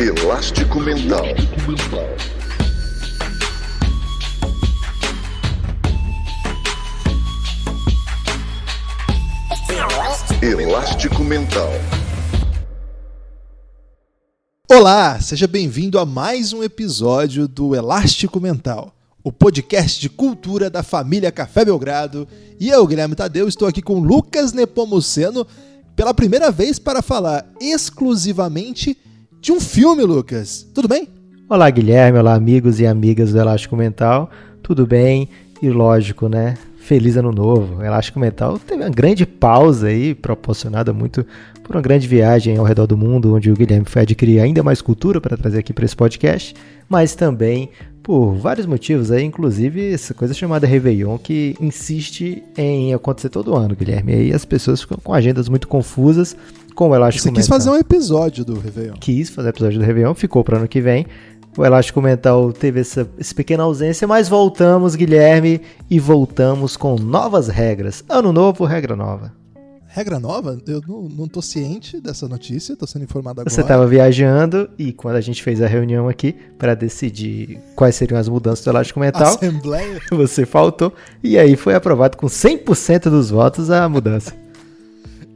Elástico Mental. Elástico Mental. Olá, seja bem-vindo a mais um episódio do Elástico Mental, o podcast de cultura da família Café Belgrado. E eu, Guilherme Tadeu, estou aqui com Lucas Nepomuceno pela primeira vez para falar exclusivamente de um filme, Lucas. Tudo bem? Olá, Guilherme. Olá, amigos e amigas do Elástico Mental. Tudo bem? E lógico, né? Feliz Ano Novo. O Elástico Mental teve uma grande pausa aí, proporcionada muito por uma grande viagem ao redor do mundo, onde o Guilherme foi adquirir ainda mais cultura para trazer aqui para esse podcast, mas também por vários motivos aí, inclusive essa coisa chamada Réveillon, que insiste em acontecer todo ano, Guilherme. E aí as pessoas ficam com agendas muito confusas com o Elástico Mental. Você quis fazer um episódio do Réveillon. Quis fazer um episódio do Réveillon, ficou para ano que vem. O Elástico Mental teve essa pequena ausência, mas voltamos, Guilherme, e voltamos com novas regras. Ano novo, regra nova. Regra nova? Eu não tô ciente dessa notícia, tô sendo informado agora. Você estava viajando e quando a gente fez a reunião aqui para decidir quais seriam as mudanças do Elástico Mental, Assembleia. Você faltou e aí foi aprovado com 100% dos votos a mudança.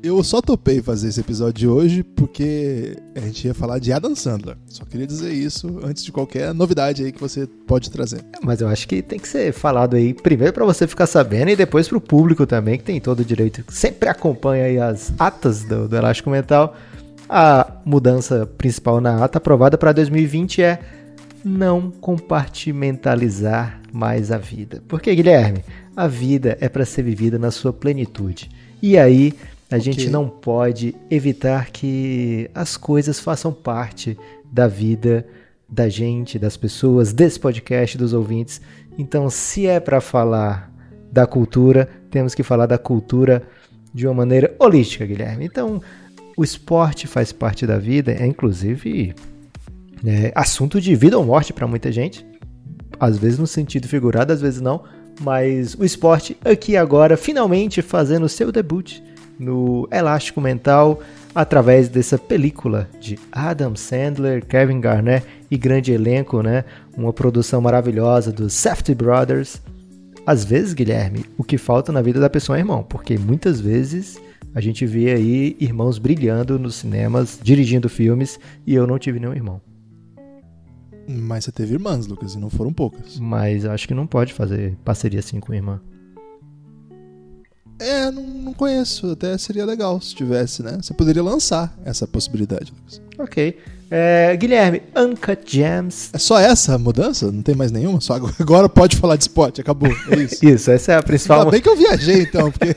Eu só topei fazer esse episódio de hoje porque a gente ia falar de Adam Sandler. Só queria dizer isso antes de qualquer novidade aí que você pode trazer. Mas eu acho que tem que ser falado aí primeiro para você ficar sabendo e depois para o público também, que tem todo o direito, sempre acompanha aí as atas do Elástico Mental. A mudança principal na ata aprovada para 2020 é não compartimentalizar mais a vida. Porque, Guilherme, a vida é para ser vivida na sua plenitude. E aí a gente não pode evitar que as coisas façam parte da vida da gente, das pessoas, desse podcast, dos ouvintes. Então, se é para falar da cultura, temos que falar da cultura de uma maneira holística, Guilherme. Então, o esporte faz parte da vida, é inclusive assunto de vida ou morte para muita gente. Às vezes no sentido figurado, às vezes não. Mas o esporte aqui agora, finalmente fazendo o seu debut no Elástico Mental, através dessa película de Adam Sandler, Kevin Garnett e grande elenco, né? Uma produção maravilhosa dos Safdie Brothers. Às vezes, Guilherme, o que falta na vida da pessoa é irmão, porque muitas vezes a gente vê aí irmãos brilhando nos cinemas, dirigindo filmes, e eu não tive nenhum irmão. Mas você teve irmãs, Lucas, e não foram poucas. Mas eu acho que não pode fazer parceria assim com irmã. Não conheço. Até seria legal se tivesse, né? Você poderia lançar essa possibilidade, Lucas. Ok. Guilherme, Uncut Gems. É só essa a mudança? Não tem mais nenhuma? Só agora pode falar de esporte, acabou. É isso. Isso, essa é a principal. Ainda bem que eu viajei, então, porque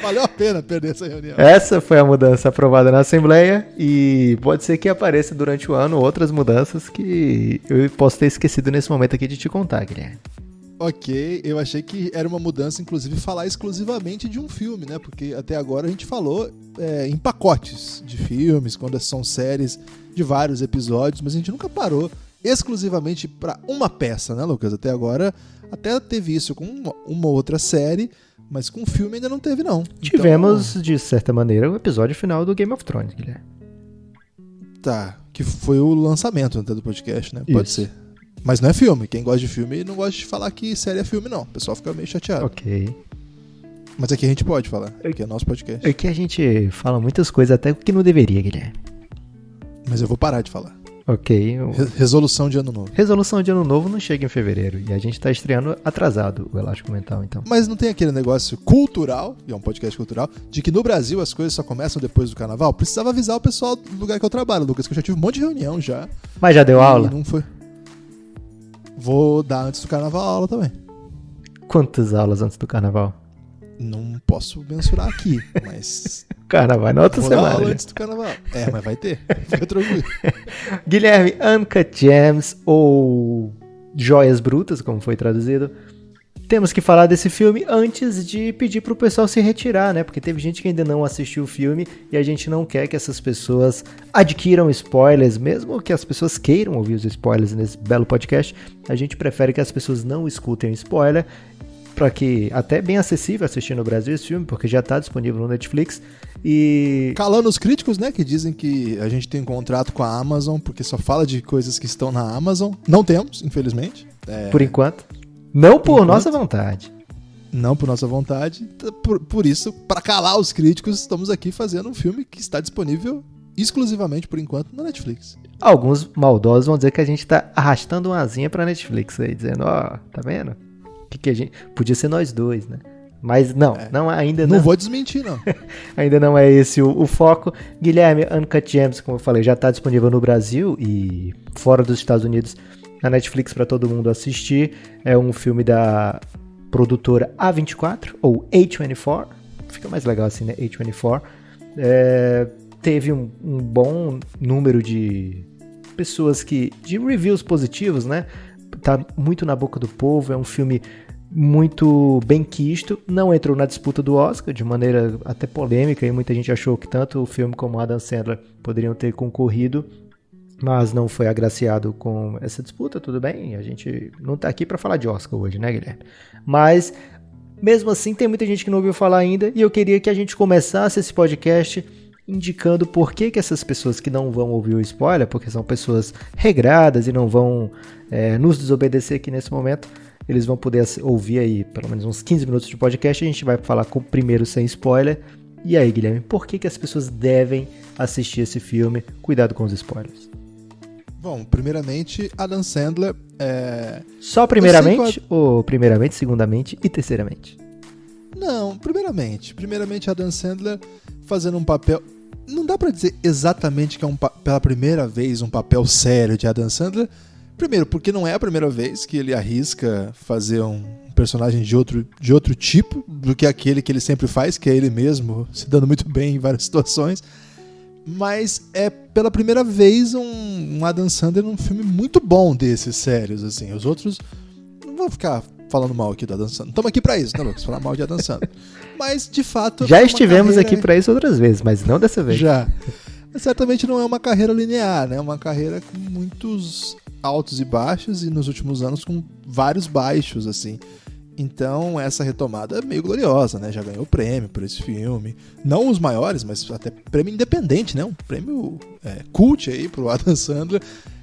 valeu a pena perder essa reunião. Essa foi a mudança aprovada na Assembleia e pode ser que apareça durante o ano outras mudanças que eu posso ter esquecido nesse momento aqui de te contar, Guilherme. Ok, eu achei que era uma mudança, inclusive, falar exclusivamente de um filme, né? Porque até agora a gente falou em pacotes de filmes, quando são séries de vários episódios, mas a gente nunca parou exclusivamente para uma peça, né, Lucas? Até agora, até teve isso com uma outra série, mas com filme ainda não teve, não. Tivemos, de certa maneira, o episódio final do Game of Thrones, Guilherme. Tá, que foi o lançamento até do podcast, né? Pode ser. Mas não é filme. Quem gosta de filme não gosta de falar que série é filme, não. O pessoal fica meio chateado. Ok. Mas aqui a gente pode falar, porque é nosso podcast. Aqui a gente fala muitas coisas até que não deveria, Guilherme. Mas eu vou parar de falar. Ok. Resolução de ano novo. Resolução de ano novo não chega em fevereiro. E a gente tá estreando atrasado o Elástico Mental, então. Mas não tem aquele negócio cultural, e é um podcast cultural, de que no Brasil as coisas só começam depois do carnaval? Precisava avisar o pessoal do lugar que eu trabalho, Lucas, que eu já tive um monte de reunião já. Mas já deu aula? Não foi. Vou dar antes do carnaval aula também. Quantas aulas antes do carnaval? Não posso mensurar aqui, mas... Carnaval na outra semana. Vou dar aula antes do carnaval. Mas vai ter. Fica tranquilo. Guilherme, Uncut Gems, ou Joias Brutas, como foi traduzido. Temos que falar desse filme antes de pedir pro pessoal se retirar, né? Porque teve gente que ainda não assistiu o filme e a gente não quer que essas pessoas adquiram spoilers, mesmo que as pessoas queiram ouvir os spoilers nesse belo podcast. A gente prefere que as pessoas não escutem spoiler, para que, até bem acessível assistir no Brasil esse filme, porque já está disponível no Netflix. E Calando os críticos, né, que dizem que a gente tem um contrato com a Amazon porque só fala de coisas que estão na Amazon. Não temos, infelizmente. por enquanto, não por enquanto. nossa vontade. Não por nossa vontade. Por isso, para calar os críticos, estamos aqui fazendo um filme que está disponível exclusivamente, por enquanto, na Netflix. Alguns maldosos vão dizer que a gente tá arrastando uma asinha pra Netflix aí, dizendo, tá vendo? Que a gente... Podia ser nós dois, né? Mas não, ainda não. Não vou desmentir, não. Ainda não é esse o foco. Guilherme, Uncut Gems, como eu falei, já está disponível no Brasil e fora dos Estados Unidos na Netflix para todo mundo assistir. É um filme da produtora A24 ou A24. Fica mais legal assim, né? A24. Teve um bom número de pessoas de reviews positivos, né? Tá muito na boca do povo. É um filme muito bem quisto, não entrou na disputa do Oscar de maneira até polêmica e muita gente achou que tanto o filme como o Adam Sandler poderiam ter concorrido, mas não foi agraciado com essa disputa. Tudo bem, a gente não tá aqui para falar de Oscar hoje, né, Guilherme? Mas mesmo assim tem muita gente que não ouviu falar ainda e eu queria que a gente começasse esse podcast indicando por que essas pessoas que não vão ouvir o spoiler, porque são pessoas regradas e não vão nos desobedecer aqui nesse momento, eles vão poder ouvir aí pelo menos uns 15 minutos de podcast. A gente vai falar primeiro sem spoiler. E aí, Guilherme, por que as pessoas devem assistir esse filme? Cuidado com os spoilers. Bom, primeiramente, Adam Sandler Só primeiramente? Ou primeiramente, segundamente e terceiramente? Não, primeiramente. Primeiramente, Adam Sandler fazendo um papel... Não dá pra dizer exatamente que é pela primeira vez um papel sério de Adam Sandler. Primeiro, porque não é a primeira vez que ele arrisca fazer um personagem de outro tipo do que aquele que ele sempre faz, que é ele mesmo, se dando muito bem em várias situações. Mas é pela primeira vez um Adam Sandler num filme muito bom desses sérios, assim. Os outros... Não vou ficar falando mal aqui do Adam Sandler. Estamos aqui pra isso, né, Lucas? Falar mal de Adam Sandler. Mas, de fato... Já estivemos aqui pra isso outras vezes, mas não dessa vez. Já. Certamente não é uma carreira linear, né? É uma carreira com muitos altos e baixos e nos últimos anos com vários baixos, assim. Então essa retomada é meio gloriosa, né? Já ganhou prêmio por esse filme. Não os maiores, mas até prêmio independente, né? Um prêmio cult aí pro Adam Sandler.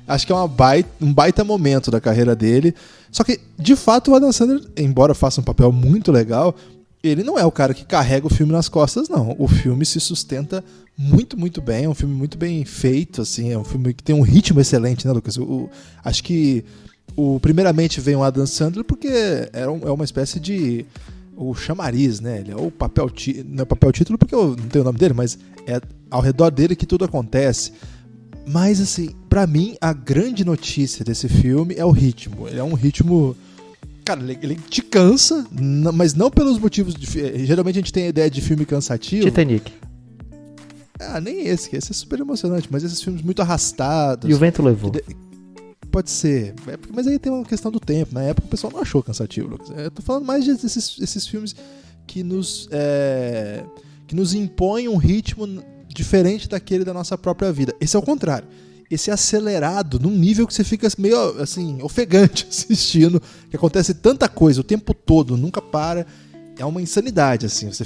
Acho que é um baita momento da carreira dele. Só que, de fato, o Adam Sandler, embora faça um papel muito legal, ele não é o cara que carrega o filme nas costas, não. O filme se sustenta muito, muito bem. É um filme muito bem feito, assim. É um filme que tem um ritmo excelente, né, Lucas? Acho que primeiramente vem o Adam Sandler porque é uma espécie de... o chamariz, né? Ele é o papel... Não é papel título porque eu não tenho o nome dele, mas é ao redor dele que tudo acontece. Mas, assim, pra mim, a grande notícia desse filme é o ritmo. Ele é um ritmo... Cara, ele te cansa, mas não pelos motivos... Geralmente a gente tem a ideia de filme cansativo. Titanic. Nem esse é super emocionante, mas esses filmes muito arrastados. E o vento levou. Pode ser, mas aí tem uma questão do tempo. Na época o pessoal não achou cansativo, Lucas. Eu tô falando mais desses filmes que nos impõem um ritmo diferente daquele da nossa própria vida. Esse é o contrário. Esse é acelerado num nível que você fica meio assim, ofegante assistindo, que acontece tanta coisa o tempo todo, nunca para. É uma insanidade, assim. Você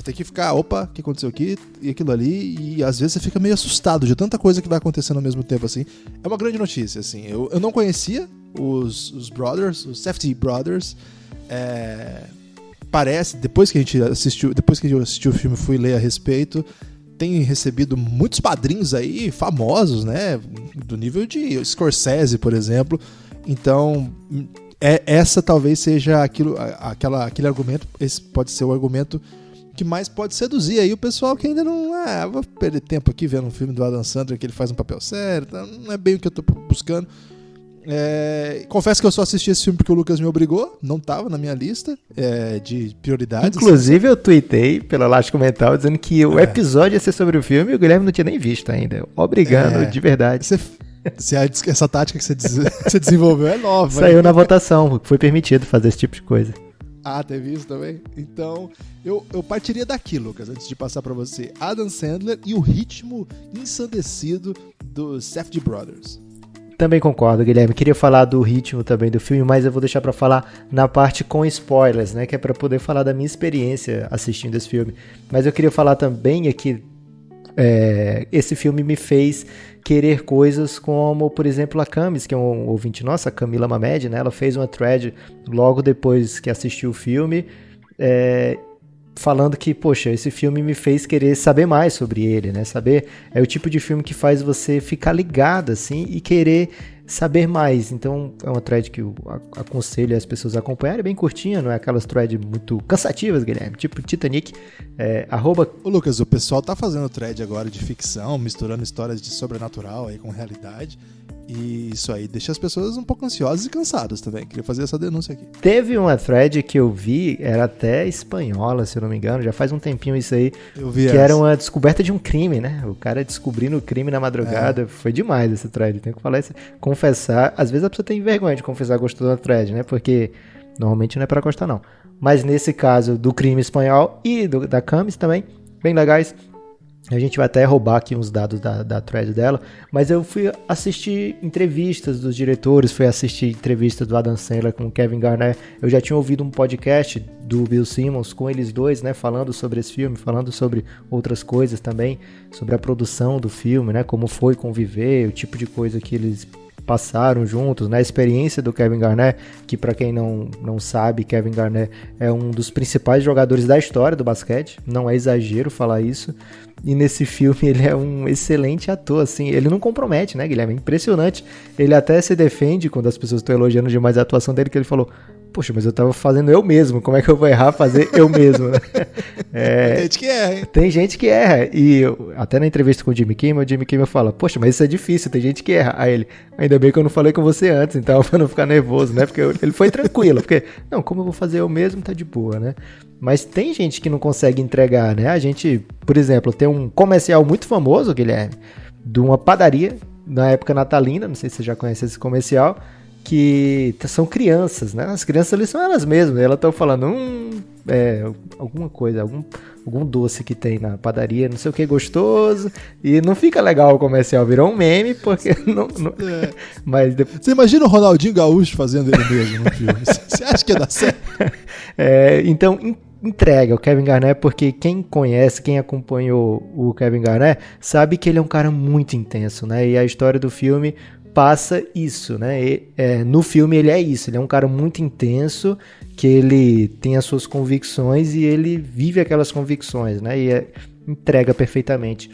tem que ficar, opa, o que aconteceu aqui e aquilo ali, e às vezes você fica meio assustado de tanta coisa que vai acontecendo ao mesmo tempo, assim. É uma grande notícia, assim. Eu não conhecia os Brothers, os Safdie Brothers. Parece, depois que eu assisti o filme, fui ler a respeito, tem recebido muitos padrinhos aí, famosos, né? Do nível de Scorsese, por exemplo. Então... essa talvez seja aquele argumento, esse pode ser o argumento que mais pode seduzir aí o pessoal que ainda não... vou perder tempo aqui vendo um filme do Adam Sandler que ele faz um papel sério, não é bem o que eu tô buscando. Confesso que eu só assisti esse filme porque o Lucas me obrigou, não tava na minha lista de prioridades. Inclusive eu tuitei pelo Elástico Mental dizendo que o episódio ia ser sobre o filme e o Guilherme não tinha nem visto ainda. Obrigando, de verdade. Essa tática que você desenvolveu é nova. Saiu na votação, foi permitido fazer esse tipo de coisa. Teve isso também? Então, eu partiria daqui, Lucas, antes de passar pra você. Adam Sandler e o ritmo ensandecido dos Safdie Brothers. Também concordo, Guilherme. Queria falar do ritmo também do filme, mas eu vou deixar pra falar na parte com spoilers, né? Que é pra poder falar da minha experiência assistindo esse filme. Mas eu queria falar também aqui, esse filme me fez querer coisas como, por exemplo, a Camis, que é um ouvinte nossa, a Camila Mamed, né? Ela fez uma thread logo depois que assistiu o filme, falando que, poxa, esse filme me fez querer saber mais sobre ele, né? Saber, é o tipo de filme que faz você ficar ligado, assim, e querer saber mais. Então, é uma thread que eu aconselho as pessoas a acompanharem, é bem curtinha, não é aquelas threads muito cansativas, Guilherme, tipo Titanic, Ô Lucas, o pessoal tá fazendo thread agora de ficção, misturando histórias de sobrenatural aí com realidade, e isso aí deixa as pessoas um pouco ansiosas e cansadas também. Queria fazer essa denúncia aqui. Teve uma thread que eu vi, era até espanhola, se eu não me engano, já faz um tempinho isso aí, Eu vi que era uma descoberta de um crime, né? O cara descobrindo o crime na madrugada. Foi demais essa thread, tenho que falar isso. Confessar, às vezes a pessoa tem vergonha de confessar que gostou da thread, né? Porque normalmente não é pra gostar, não. Mas nesse caso do crime espanhol e da Camis também, bem legais. A gente vai até roubar aqui uns dados da thread dela, mas eu fui assistir entrevistas dos diretores, fui assistir entrevistas do Adam Sandler com o Kevin Garnett. Eu já tinha ouvido um podcast do Bill Simmons com eles dois, né, falando sobre esse filme, falando sobre outras coisas também, sobre a produção do filme, né, como foi conviver, o tipo de coisa que eles passaram juntos, né? A experiência do Kevin Garnett, que para quem não sabe, Kevin Garnett é um dos principais jogadores da história do basquete, não é exagero falar isso, e nesse filme ele é um excelente ator, assim, ele não compromete, né, Guilherme? É impressionante, ele até se defende quando as pessoas estão elogiando demais a atuação dele, que ele falou, poxa, mas eu tava fazendo eu mesmo, como é que eu vou errar fazer eu mesmo? Tem gente que erra, hein? Tem gente que erra, e até na entrevista com o Jimmy Kimmel fala, poxa, mas isso é difícil, tem gente que erra. Aí ele, ainda bem que eu não falei com você antes, então, pra não ficar nervoso, né? Porque ele foi tranquilo, porque, não, como eu vou fazer eu mesmo, tá de boa, né? Mas tem gente que não consegue entregar, né? A gente, por exemplo, tem um comercial muito famoso, Guilherme, de uma padaria, na época natalina, não sei se você já conhece esse comercial, que são crianças, né? As crianças ali são elas mesmas, elas estão falando alguma coisa, algum doce que tem na padaria, não sei o que, gostoso, e não fica legal o comercial, virou um meme, porque não. Mas depois... Você imagina o Ronaldinho Gaúcho fazendo ele mesmo no filme? Você acha que ia dar certo? Então, entrega o Kevin Garnett, porque quem conhece, quem acompanhou o Kevin Garnett, sabe que ele é um cara muito intenso, né? E a história do filme passa isso, né? No filme ele é isso, ele é um cara muito intenso, que ele tem as suas convicções e ele vive aquelas convicções, né? E entrega perfeitamente.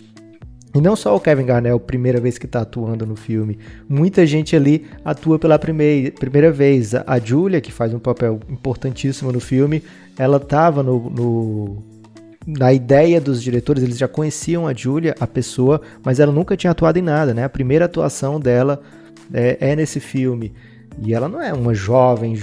E não só o Kevin Garnett, é a primeira vez que está atuando no filme. Muita gente ali atua pela primeira vez. A Julia, que faz um papel importantíssimo no filme, ela estava na ideia dos diretores, eles já conheciam a Julia, a pessoa, mas ela nunca tinha atuado em nada, né? A primeira atuação dela é nesse filme. E ela não é uma jovem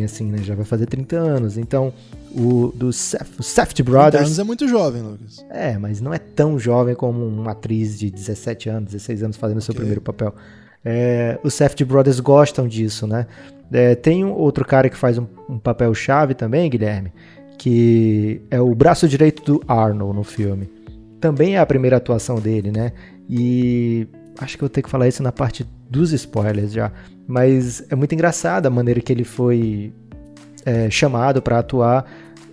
assim, né? Já vai fazer 30 anos. Então, o Safdie Brothers... 30 anos é muito jovem, Lucas. Mas não é tão jovem como uma atriz de 17 anos, 16 anos fazendo seu primeiro papel. Os Safdie Brothers gostam disso, né? Tem outro cara que faz um papel chave também, Guilherme, que é o braço direito do Arnold no filme. Também é a primeira atuação dele, né? E acho que eu vou ter que falar isso na parte dos spoilers já. Mas é muito engraçado a maneira que ele foi chamado para atuar.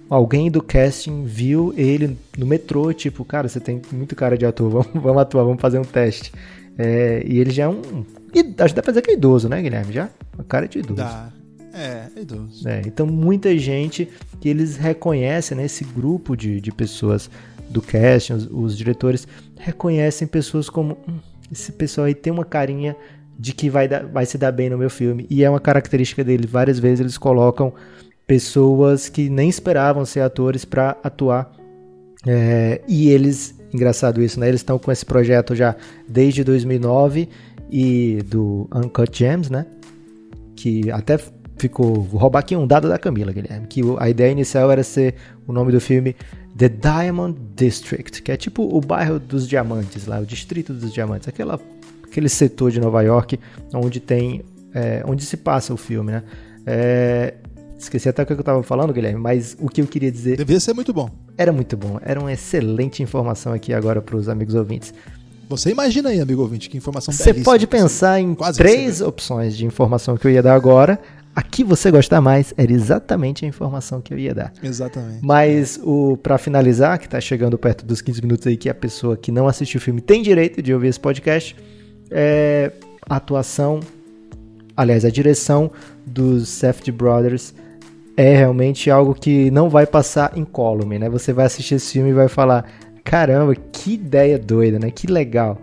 Alguém do casting viu ele no metrô, tipo, cara, você tem muito cara de ator, vamos atuar, vamos fazer um teste. E ele já é acho que dá pra dizer que é idoso, né, Guilherme? Já? A cara de idoso. Dá. É idoso. Então muita gente que eles reconhecem, né, esse grupo de pessoas do casting, os diretores reconhecem pessoas como esse pessoal aí tem uma carinha de que vai se dar bem no meu filme, e é uma característica dele. Várias vezes eles colocam pessoas que nem esperavam ser atores para atuar, e eles, engraçado isso, né, eles estão com esse projeto já desde 2009 e do Uncut Gems, né, que até vou roubar aqui um dado da Camila, Guilherme, que a ideia inicial era ser o nome do filme The Diamond District, que é tipo o bairro dos diamantes lá, o distrito dos diamantes, aquele setor de Nova York onde se passa o filme, né? Esqueci até o que eu estava falando, Guilherme, mas o que eu queria dizer... Devia ser muito bom. Era muito bom, era uma excelente informação aqui agora para os amigos ouvintes. Você imagina aí, amigo ouvinte, que informação Você belíssima pode que você pensar em quase 3 recebeu. opções de informação que eu ia dar agora. A que você gostar mais era exatamente a informação que eu ia dar. Exatamente. Mas pra finalizar, que tá chegando perto dos 15 minutos aí, que a pessoa que não assistiu o filme tem direito de ouvir esse podcast, a atuação, aliás, a direção dos Safdie Brothers é realmente algo que não vai passar incólume, né? Você vai assistir esse filme e vai falar, caramba, que ideia doida, né? Que legal.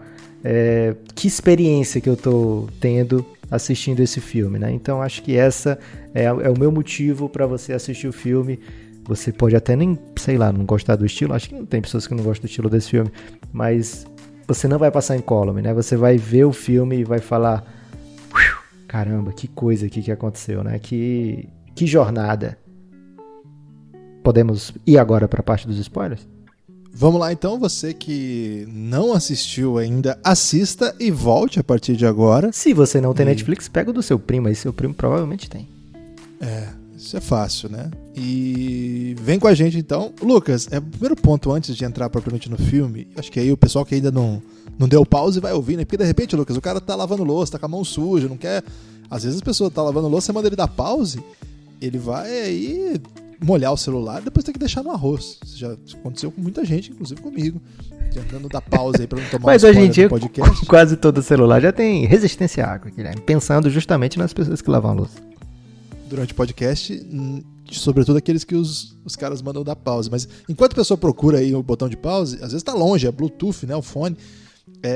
Que experiência que eu tô tendo assistindo esse filme, né? Então acho que essa é o meu motivo para você assistir o filme. Você pode até nem, sei lá, não gostar do estilo. Acho que não tem pessoas que não gostam do estilo desse filme, mas você não vai passar incólume, né? Você vai ver o filme e vai falar, caramba, que coisa aqui que aconteceu, né? Que jornada. Podemos ir agora para a parte dos spoilers? Vamos lá então, você que não assistiu ainda, assista e volte a partir de agora. Se você não tem Netflix, pega o do seu primo, aí seu primo provavelmente tem. Isso é fácil, né? E vem com a gente então. Lucas, o primeiro ponto antes de entrar propriamente no filme, acho que aí o pessoal que ainda não deu pause vai ouvir, né? Porque de repente, Lucas, o cara tá lavando louça, tá com a mão suja, não quer... Às vezes a pessoa tá lavando louça, você manda ele dar pause, ele vai aí molhar o celular e depois tem que deixar no arroz. Isso já aconteceu com muita gente, inclusive comigo. Tentando dar pause aí pra não tomar Mas um hoje em spoiler dia, do podcast. quase todo celular já tem resistência à água, Guilherme, pensando justamente nas pessoas que lavam a louça. Durante o podcast, sobretudo aqueles que os caras mandam dar pause. Mas enquanto a pessoa procura aí o botão de pause, às vezes tá longe, é Bluetooth, né, o fone.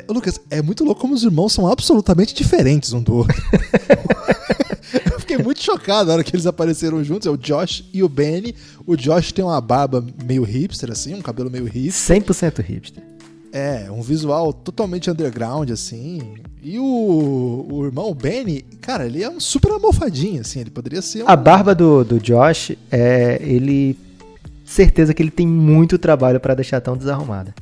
Lucas, é muito louco como os irmãos são absolutamente diferentes um do outro. Eu fiquei muito chocado na hora que eles apareceram juntos, é o Josh e o Benny. O Josh tem uma barba meio hipster, assim, um cabelo meio hipster. 100% hipster. Um visual totalmente underground, assim. E o irmão, o Benny, cara, ele é um super almofadinho, assim, ele poderia ser A barba do Josh, ele... certeza que ele tem muito trabalho pra deixar tão desarrumada.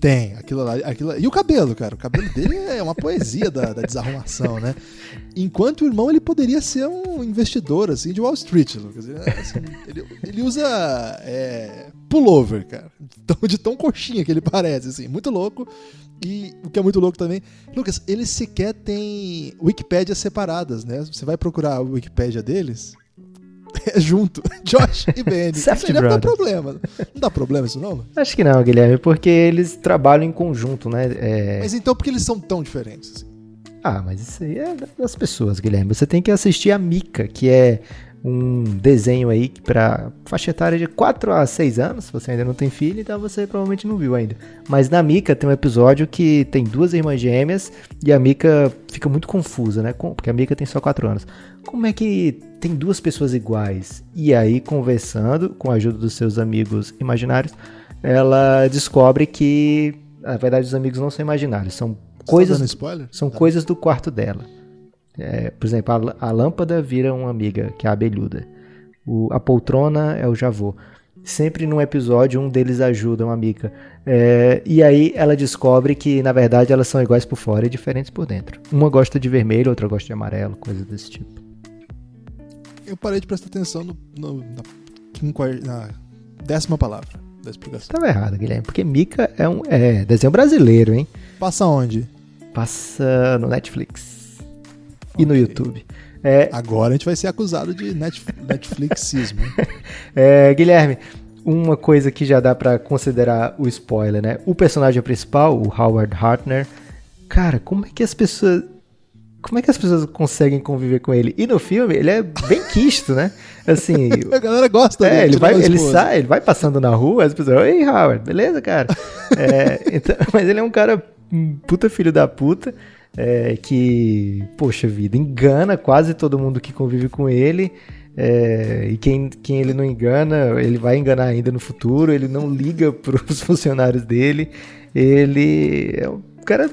Tem, aquilo lá. E o cabelo, cara. O cabelo dele é uma poesia da desarrumação, né? Enquanto o irmão, ele poderia ser um investidor, assim, de Wall Street, Lucas. Assim, ele usa pullover, cara. De tão coxinha que ele parece, assim. Muito louco. E o que é muito louco também, Lucas, eles sequer têm Wikipédias separadas, né? Você vai procurar a Wikipédia deles... junto, Josh e Benny. Safdie Isso aí dá Brothers. problema. Não dá problema isso não? Acho que não, Guilherme, porque eles trabalham em conjunto, né? Mas então por que eles são tão diferentes? Assim? Mas isso aí é das pessoas, Guilherme. Você tem que assistir a Mika, que é um desenho aí para faixa etária de 4 a 6 anos. Se você ainda não tem filho, então você provavelmente não viu ainda. Mas na Mika tem um episódio que tem 2 irmãs gêmeas e a Mika fica muito confusa, né? Porque a Mika tem só 4 anos. Como é que tem 2 pessoas iguais? E aí, conversando com a ajuda dos seus amigos imaginários, ela descobre que, na verdade, os amigos não são imaginários, são coisas, tá dando spoiler? são coisas do quarto dela. Por exemplo, a lâmpada vira uma amiga, que é a abelhuda. A poltrona é o Javô. Sempre num episódio, um deles ajuda uma Mika. E aí ela descobre que, na verdade, elas são iguais por fora e diferentes por dentro. Uma gosta de vermelho, outra gosta de amarelo, coisas desse tipo. Eu parei de prestar atenção na 10ª palavra da explicação. Estava errado, Guilherme, porque Mika é desenho brasileiro, hein? Passa onde? Passa no Netflix e no YouTube. Agora a gente vai ser acusado de Netflixismo. Guilherme, uma coisa que já dá pra considerar o spoiler, né? O personagem principal, o Howard Hartner, cara, como é que as pessoas conseguem conviver com ele? E no filme, ele é bem quisto, né? Assim, a galera gosta dele. ele vai passando na rua, as pessoas, ei, Howard, beleza, cara? Então, mas ele é um cara puta filho da puta, que, poxa vida, engana quase todo mundo que convive com ele, e quem ele não engana, ele vai enganar ainda no futuro, ele não liga pros funcionários dele, ele é um cara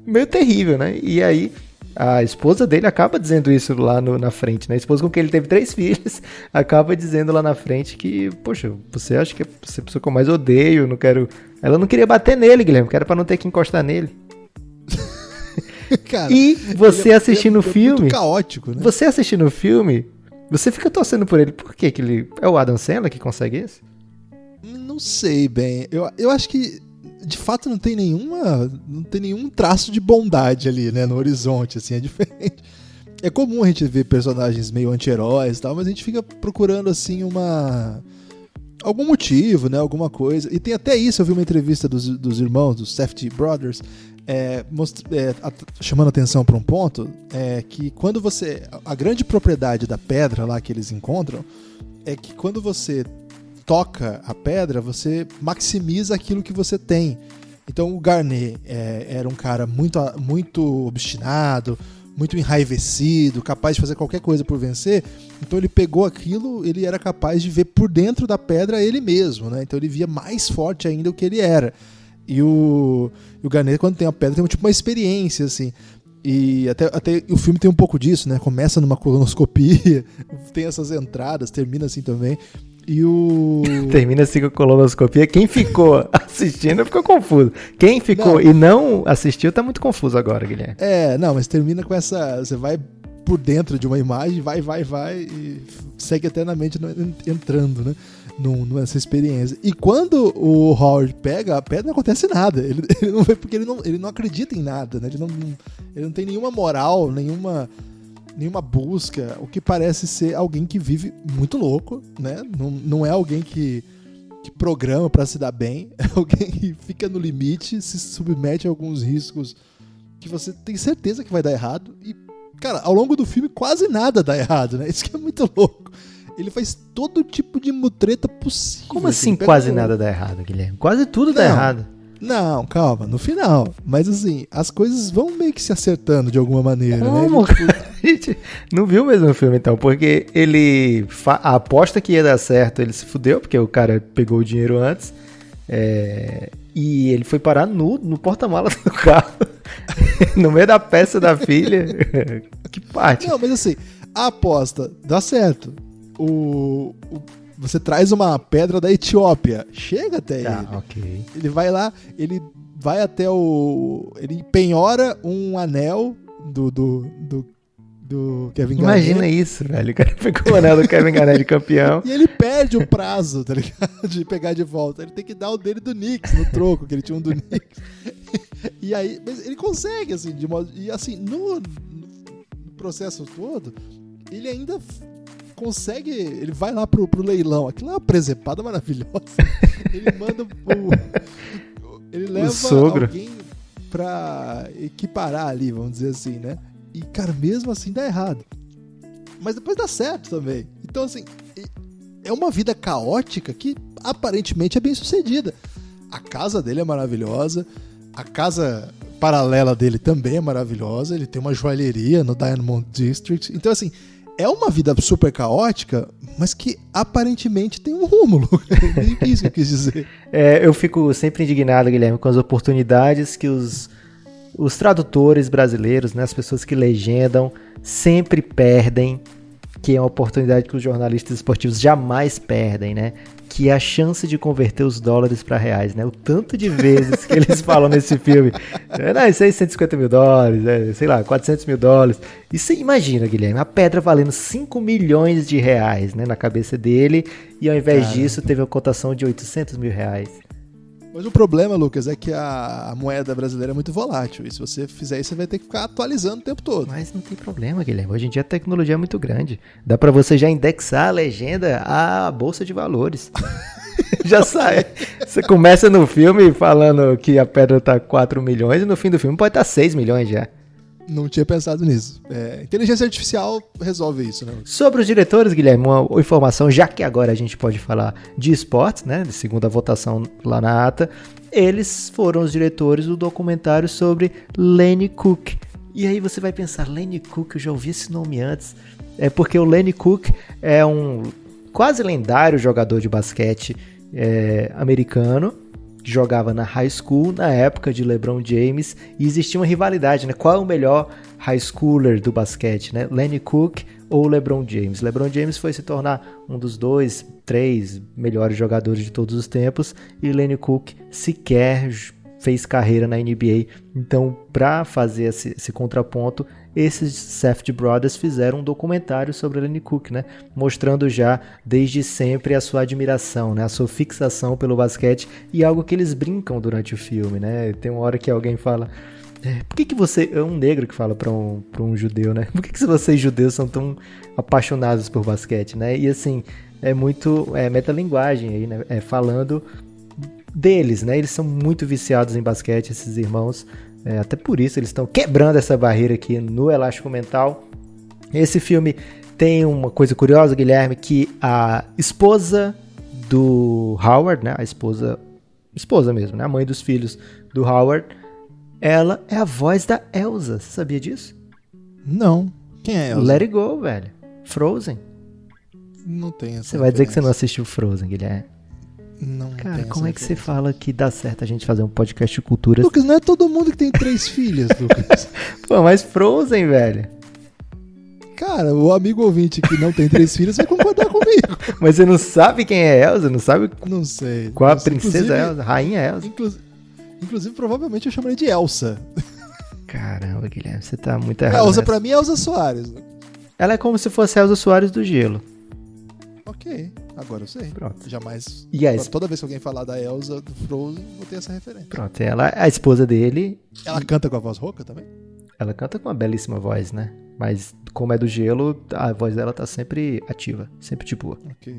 meio terrível, né? E aí a esposa dele acaba dizendo isso lá na frente, né? A esposa com quem ele teve 3 filhos acaba dizendo lá na frente que, poxa, você acha que você é a pessoa que eu mais odeio, não quero... Ela não queria bater nele, Guilherme, que era pra não ter que encostar nele. Cara, e você assistindo o filme... muito caótico, né? Você assistindo o filme, você fica torcendo por ele. Por quê? Que ele é o Adam Sandler que consegue isso? Não sei bem. Eu acho que de fato não tem nenhum traço de bondade ali, né, no horizonte, assim, é diferente. É comum a gente ver personagens meio anti-heróis e tal, mas a gente fica procurando, assim, algum motivo, né, alguma coisa. E tem até isso, eu vi uma entrevista dos irmãos, dos Safdie Brothers, chamando atenção para um ponto, que quando a grande propriedade da pedra lá que eles encontram, é que quando você toca a pedra, você maximiza aquilo que você tem. Então o Garnet era um cara muito, muito obstinado, muito enraivecido, capaz de fazer qualquer coisa por vencer. Então ele pegou aquilo, ele era capaz de ver por dentro da pedra ele mesmo, né? Então ele via mais forte ainda o que ele era. E o Garnet, quando tem a pedra, tem tipo uma experiência, assim. E até o filme tem um pouco disso, né? Começa numa colonoscopia, tem essas entradas, termina assim também. Termina assim com a colonoscopia. Quem ficou assistindo ficou confuso. Quem ficou e não assistiu tá muito confuso agora, Guilherme. Não, mas termina com essa... Você vai por dentro de uma imagem, vai e segue eternamente entrando, né? Nessa experiência. E quando o Howard pega a pedra, não acontece nada. Ele não vê porque ele não acredita em nada, né? Ele não tem nenhuma moral, nenhuma busca, o que parece ser alguém que vive muito louco, né? Não é alguém que programa pra se dar bem, é alguém que fica no limite, se submete a alguns riscos que você tem certeza que vai dar errado e, cara, ao longo do filme quase nada dá errado, né? Isso que é muito louco. Ele faz todo tipo de mutreta possível. Como assim quase nada dá errado, Guilherme? Quase tudo dá errado. Não, calma, no final. Mas assim, as coisas vão meio que se acertando de alguma maneira, Como? né? A gente não viu o mesmo filme, então, porque a aposta que ia dar certo, ele se fudeu, porque o cara pegou o dinheiro antes, e ele foi parar no porta-malas do carro, no meio da peça da filha. Que parte? Não, mas assim, a aposta dá certo. Você traz uma pedra da Etiópia, chega até ele. Ok. Ele vai lá, ele vai até ele penhora um anel do Kevin Garnett. Imagina isso, velho. O cara pegou o anel do Kevin Garnett de campeão. E ele perde o prazo, tá ligado? De pegar de volta. Ele tem que dar o dele do Knicks no troco, que ele tinha um do Knicks. E aí, mas ele consegue, assim, de modo. E assim, no processo todo, ele ainda consegue. Ele vai lá pro leilão. Aquilo é uma presepada maravilhosa. Ele manda ele leva alguém pra equiparar ali, vamos dizer assim, né? E, cara, mesmo assim dá errado. Mas depois dá certo também. Então, assim, é uma vida caótica que aparentemente é bem sucedida. A casa dele é maravilhosa. A casa paralela dele também é maravilhosa. Ele tem uma joalheria no Diamond District. Então, assim, é uma vida super caótica, mas que aparentemente tem um rumo. É isso que eu quis dizer. Eu fico sempre indignado, Guilherme, com as oportunidades que os tradutores brasileiros, né, as pessoas que legendam, sempre perdem, que é uma oportunidade que os jornalistas esportivos jamais perdem, né? Que é a chance de converter os dólares para reais, né? O tanto de vezes que eles falam nesse filme, isso aí 150 mil dólares, sei lá, 400 mil dólares. E você imagina, Guilherme, a pedra valendo 5 milhões de reais, né, na cabeça dele, e ao invés disso teve uma cotação de 800 mil reais. Mas o problema, Lucas, é que a moeda brasileira é muito volátil. E se você fizer isso, você vai ter que ficar atualizando o tempo todo. Mas não tem problema, Guilherme. Hoje em dia a tecnologia é muito grande. Dá pra você já indexar a legenda à bolsa de valores. Já sai. Você começa no filme falando que a pedra tá 4 milhões e no fim do filme pode estar 6 milhões já. Não tinha pensado nisso. Inteligência artificial resolve isso, né? Sobre os diretores, Guilherme, uma informação, já que agora a gente pode falar de esportes, né? Segundo a votação lá na ata, eles foram os diretores do documentário sobre Lenny Cook. E aí você vai pensar, Lenny Cook, eu já ouvi esse nome antes. É porque o Lenny Cook é um quase lendário jogador de basquete americano, que jogava na high school, na época de LeBron James, e existia uma rivalidade, né? Qual é o melhor high schooler do basquete, né? Lenny Cook ou LeBron James? LeBron James foi se tornar um dos 3 melhores jogadores de todos os tempos, e Lenny Cook sequer fez carreira na NBA. Então, para fazer esse contraponto, esses Safdie Brothers fizeram um documentário sobre a Lynn Cook, né? Mostrando já desde sempre a sua admiração, né? A sua fixação pelo basquete, e algo que eles brincam durante o filme, né? Tem uma hora que alguém fala: por que você... É um negro que fala pra um judeu, né? Por que vocês judeus são tão apaixonados por basquete, né? E assim, é muito metalinguagem aí, né? Falando deles, né? Eles são muito viciados em basquete, esses irmãos. Até por isso eles estão quebrando essa barreira aqui no Elástico Mental. Esse filme tem uma coisa curiosa, Guilherme, que a esposa do Howard, né? A esposa mesmo, né? A mãe dos filhos do Howard, ela é a voz da Elsa. Você sabia disso? Não. Quem é Elsa? Let It Go, velho. Frozen. Não tem essa Você vai dizer que você não referência. assistiu Frozen, Guilherme? Não Cara, tem como essa é que você referência. fala que dá certo a gente fazer um podcast de cultura? Lucas, não é todo mundo que tem 3 filhas, Lucas. Pô, mas Frozen, velho. Cara, o amigo ouvinte que não tem 3 filhas vai concordar comigo. Mas você não sabe quem é Elsa? Não sabe Não sei. qual a Mas, princesa inclusive- Elsa? Rainha Elsa? Inclusive, provavelmente eu chamaria de Elsa. Caramba, Guilherme, você tá muito errado. Elsa nessa. pra mim é Elsa Soares. Ela é como se fosse a Elsa Soares do Gelo. Ok, agora eu sei. Pronto. Jamais. E a es- Toda vez que alguém falar da Elsa do Frozen, vou ter essa referência. Pronto, ela é a esposa dele. Ela canta com a voz rouca também? Ela canta com uma belíssima voz, né? Mas como é do Gelo, a voz dela tá sempre ativa, sempre de boa. Ok.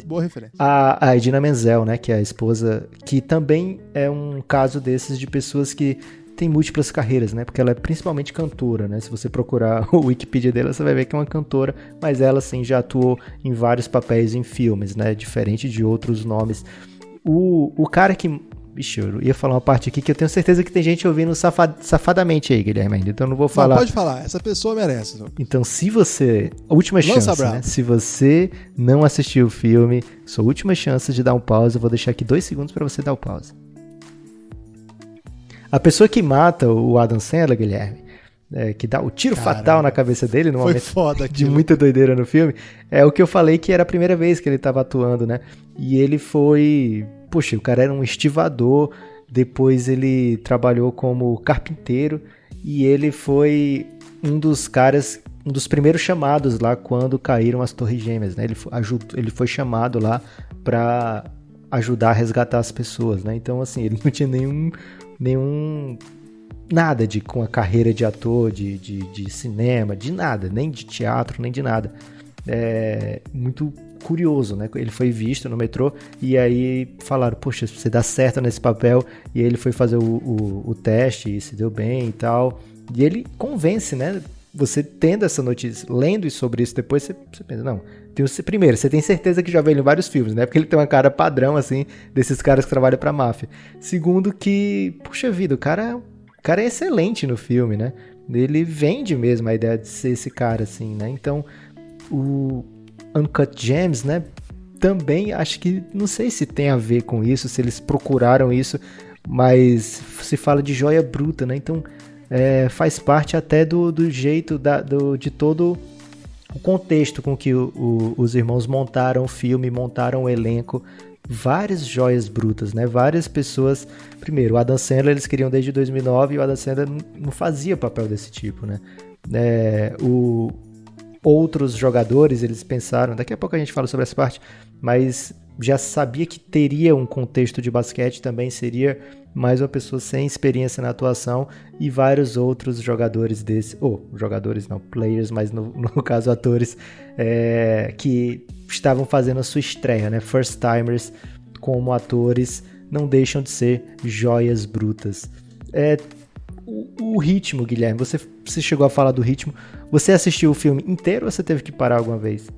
Boa referência. A Idina Menzel, né, que é a esposa, que também é um caso desses de pessoas que têm múltiplas carreiras, né, porque ela é principalmente cantora, né, se você procurar o Wikipedia dela, você vai ver que é uma cantora, mas ela, sim, já atuou em vários papéis em filmes, né, diferente de outros nomes. O cara que... Vixe, eu ia falar uma parte aqui que eu tenho certeza que tem gente ouvindo safadamente aí, Guilherme, ainda, então eu não vou falar. Não, pode falar, essa pessoa merece. Lucas. Então, se você... Última Lança chance, brava. né? Se você não assistiu o filme, sua última chance de dar um pause, eu vou deixar aqui 2 segundos pra você dar o pause. A pessoa que mata o Adam Sandler, Guilherme, que dá o tiro Caramba. fatal na cabeça dele no Foi momento foda de aquilo. muita doideira no filme, é o que eu falei que era a primeira vez que ele tava atuando, né? E ele foi... Poxa, o cara era um estivador, depois ele trabalhou como carpinteiro e ele foi um dos caras, um dos primeiros chamados lá quando caíram as Torres Gêmeas, né? Ele foi chamado lá pra ajudar a resgatar as pessoas, né? Então, assim, ele não tinha nenhum nada com a carreira de ator, de cinema, de nada, nem de teatro, nem de nada. É muito curioso, né? Ele foi visto no metrô e aí falaram, poxa, você dá certo nesse papel, e aí ele foi fazer o teste e se deu bem e tal, e ele convence, né? Você tendo essa notícia, lendo sobre isso depois, você pensa, não, primeiro, você tem certeza que já veio em vários filmes, né? Porque ele tem uma cara padrão, assim, desses caras que trabalham pra máfia. Segundo que, puxa vida, o cara é excelente no filme, né? Ele vende mesmo a ideia de ser esse cara, assim, né? Então, o Uncut Gems, né? Também acho que, não sei se tem a ver com isso, se eles procuraram isso, mas se fala de joia bruta, né? Então faz parte até do jeito, de todo o contexto com que os irmãos montaram o filme, montaram o elenco. Várias joias brutas, né? Várias pessoas... Primeiro, o Adam Sandler eles queriam desde 2009 e o Adam Sandler não fazia papel desse tipo, né? Outros jogadores, eles pensaram, daqui a pouco a gente fala sobre essa parte, mas já sabia que teria um contexto de basquete, também seria mais uma pessoa sem experiência na atuação, e vários outros jogadores jogadores não, players, mas no caso atores, que estavam fazendo a sua estreia, né? First timers como atores, não deixam de ser joias brutas. O ritmo, Guilherme, você chegou a falar do ritmo. Você assistiu o filme inteiro ou você teve que parar alguma vez?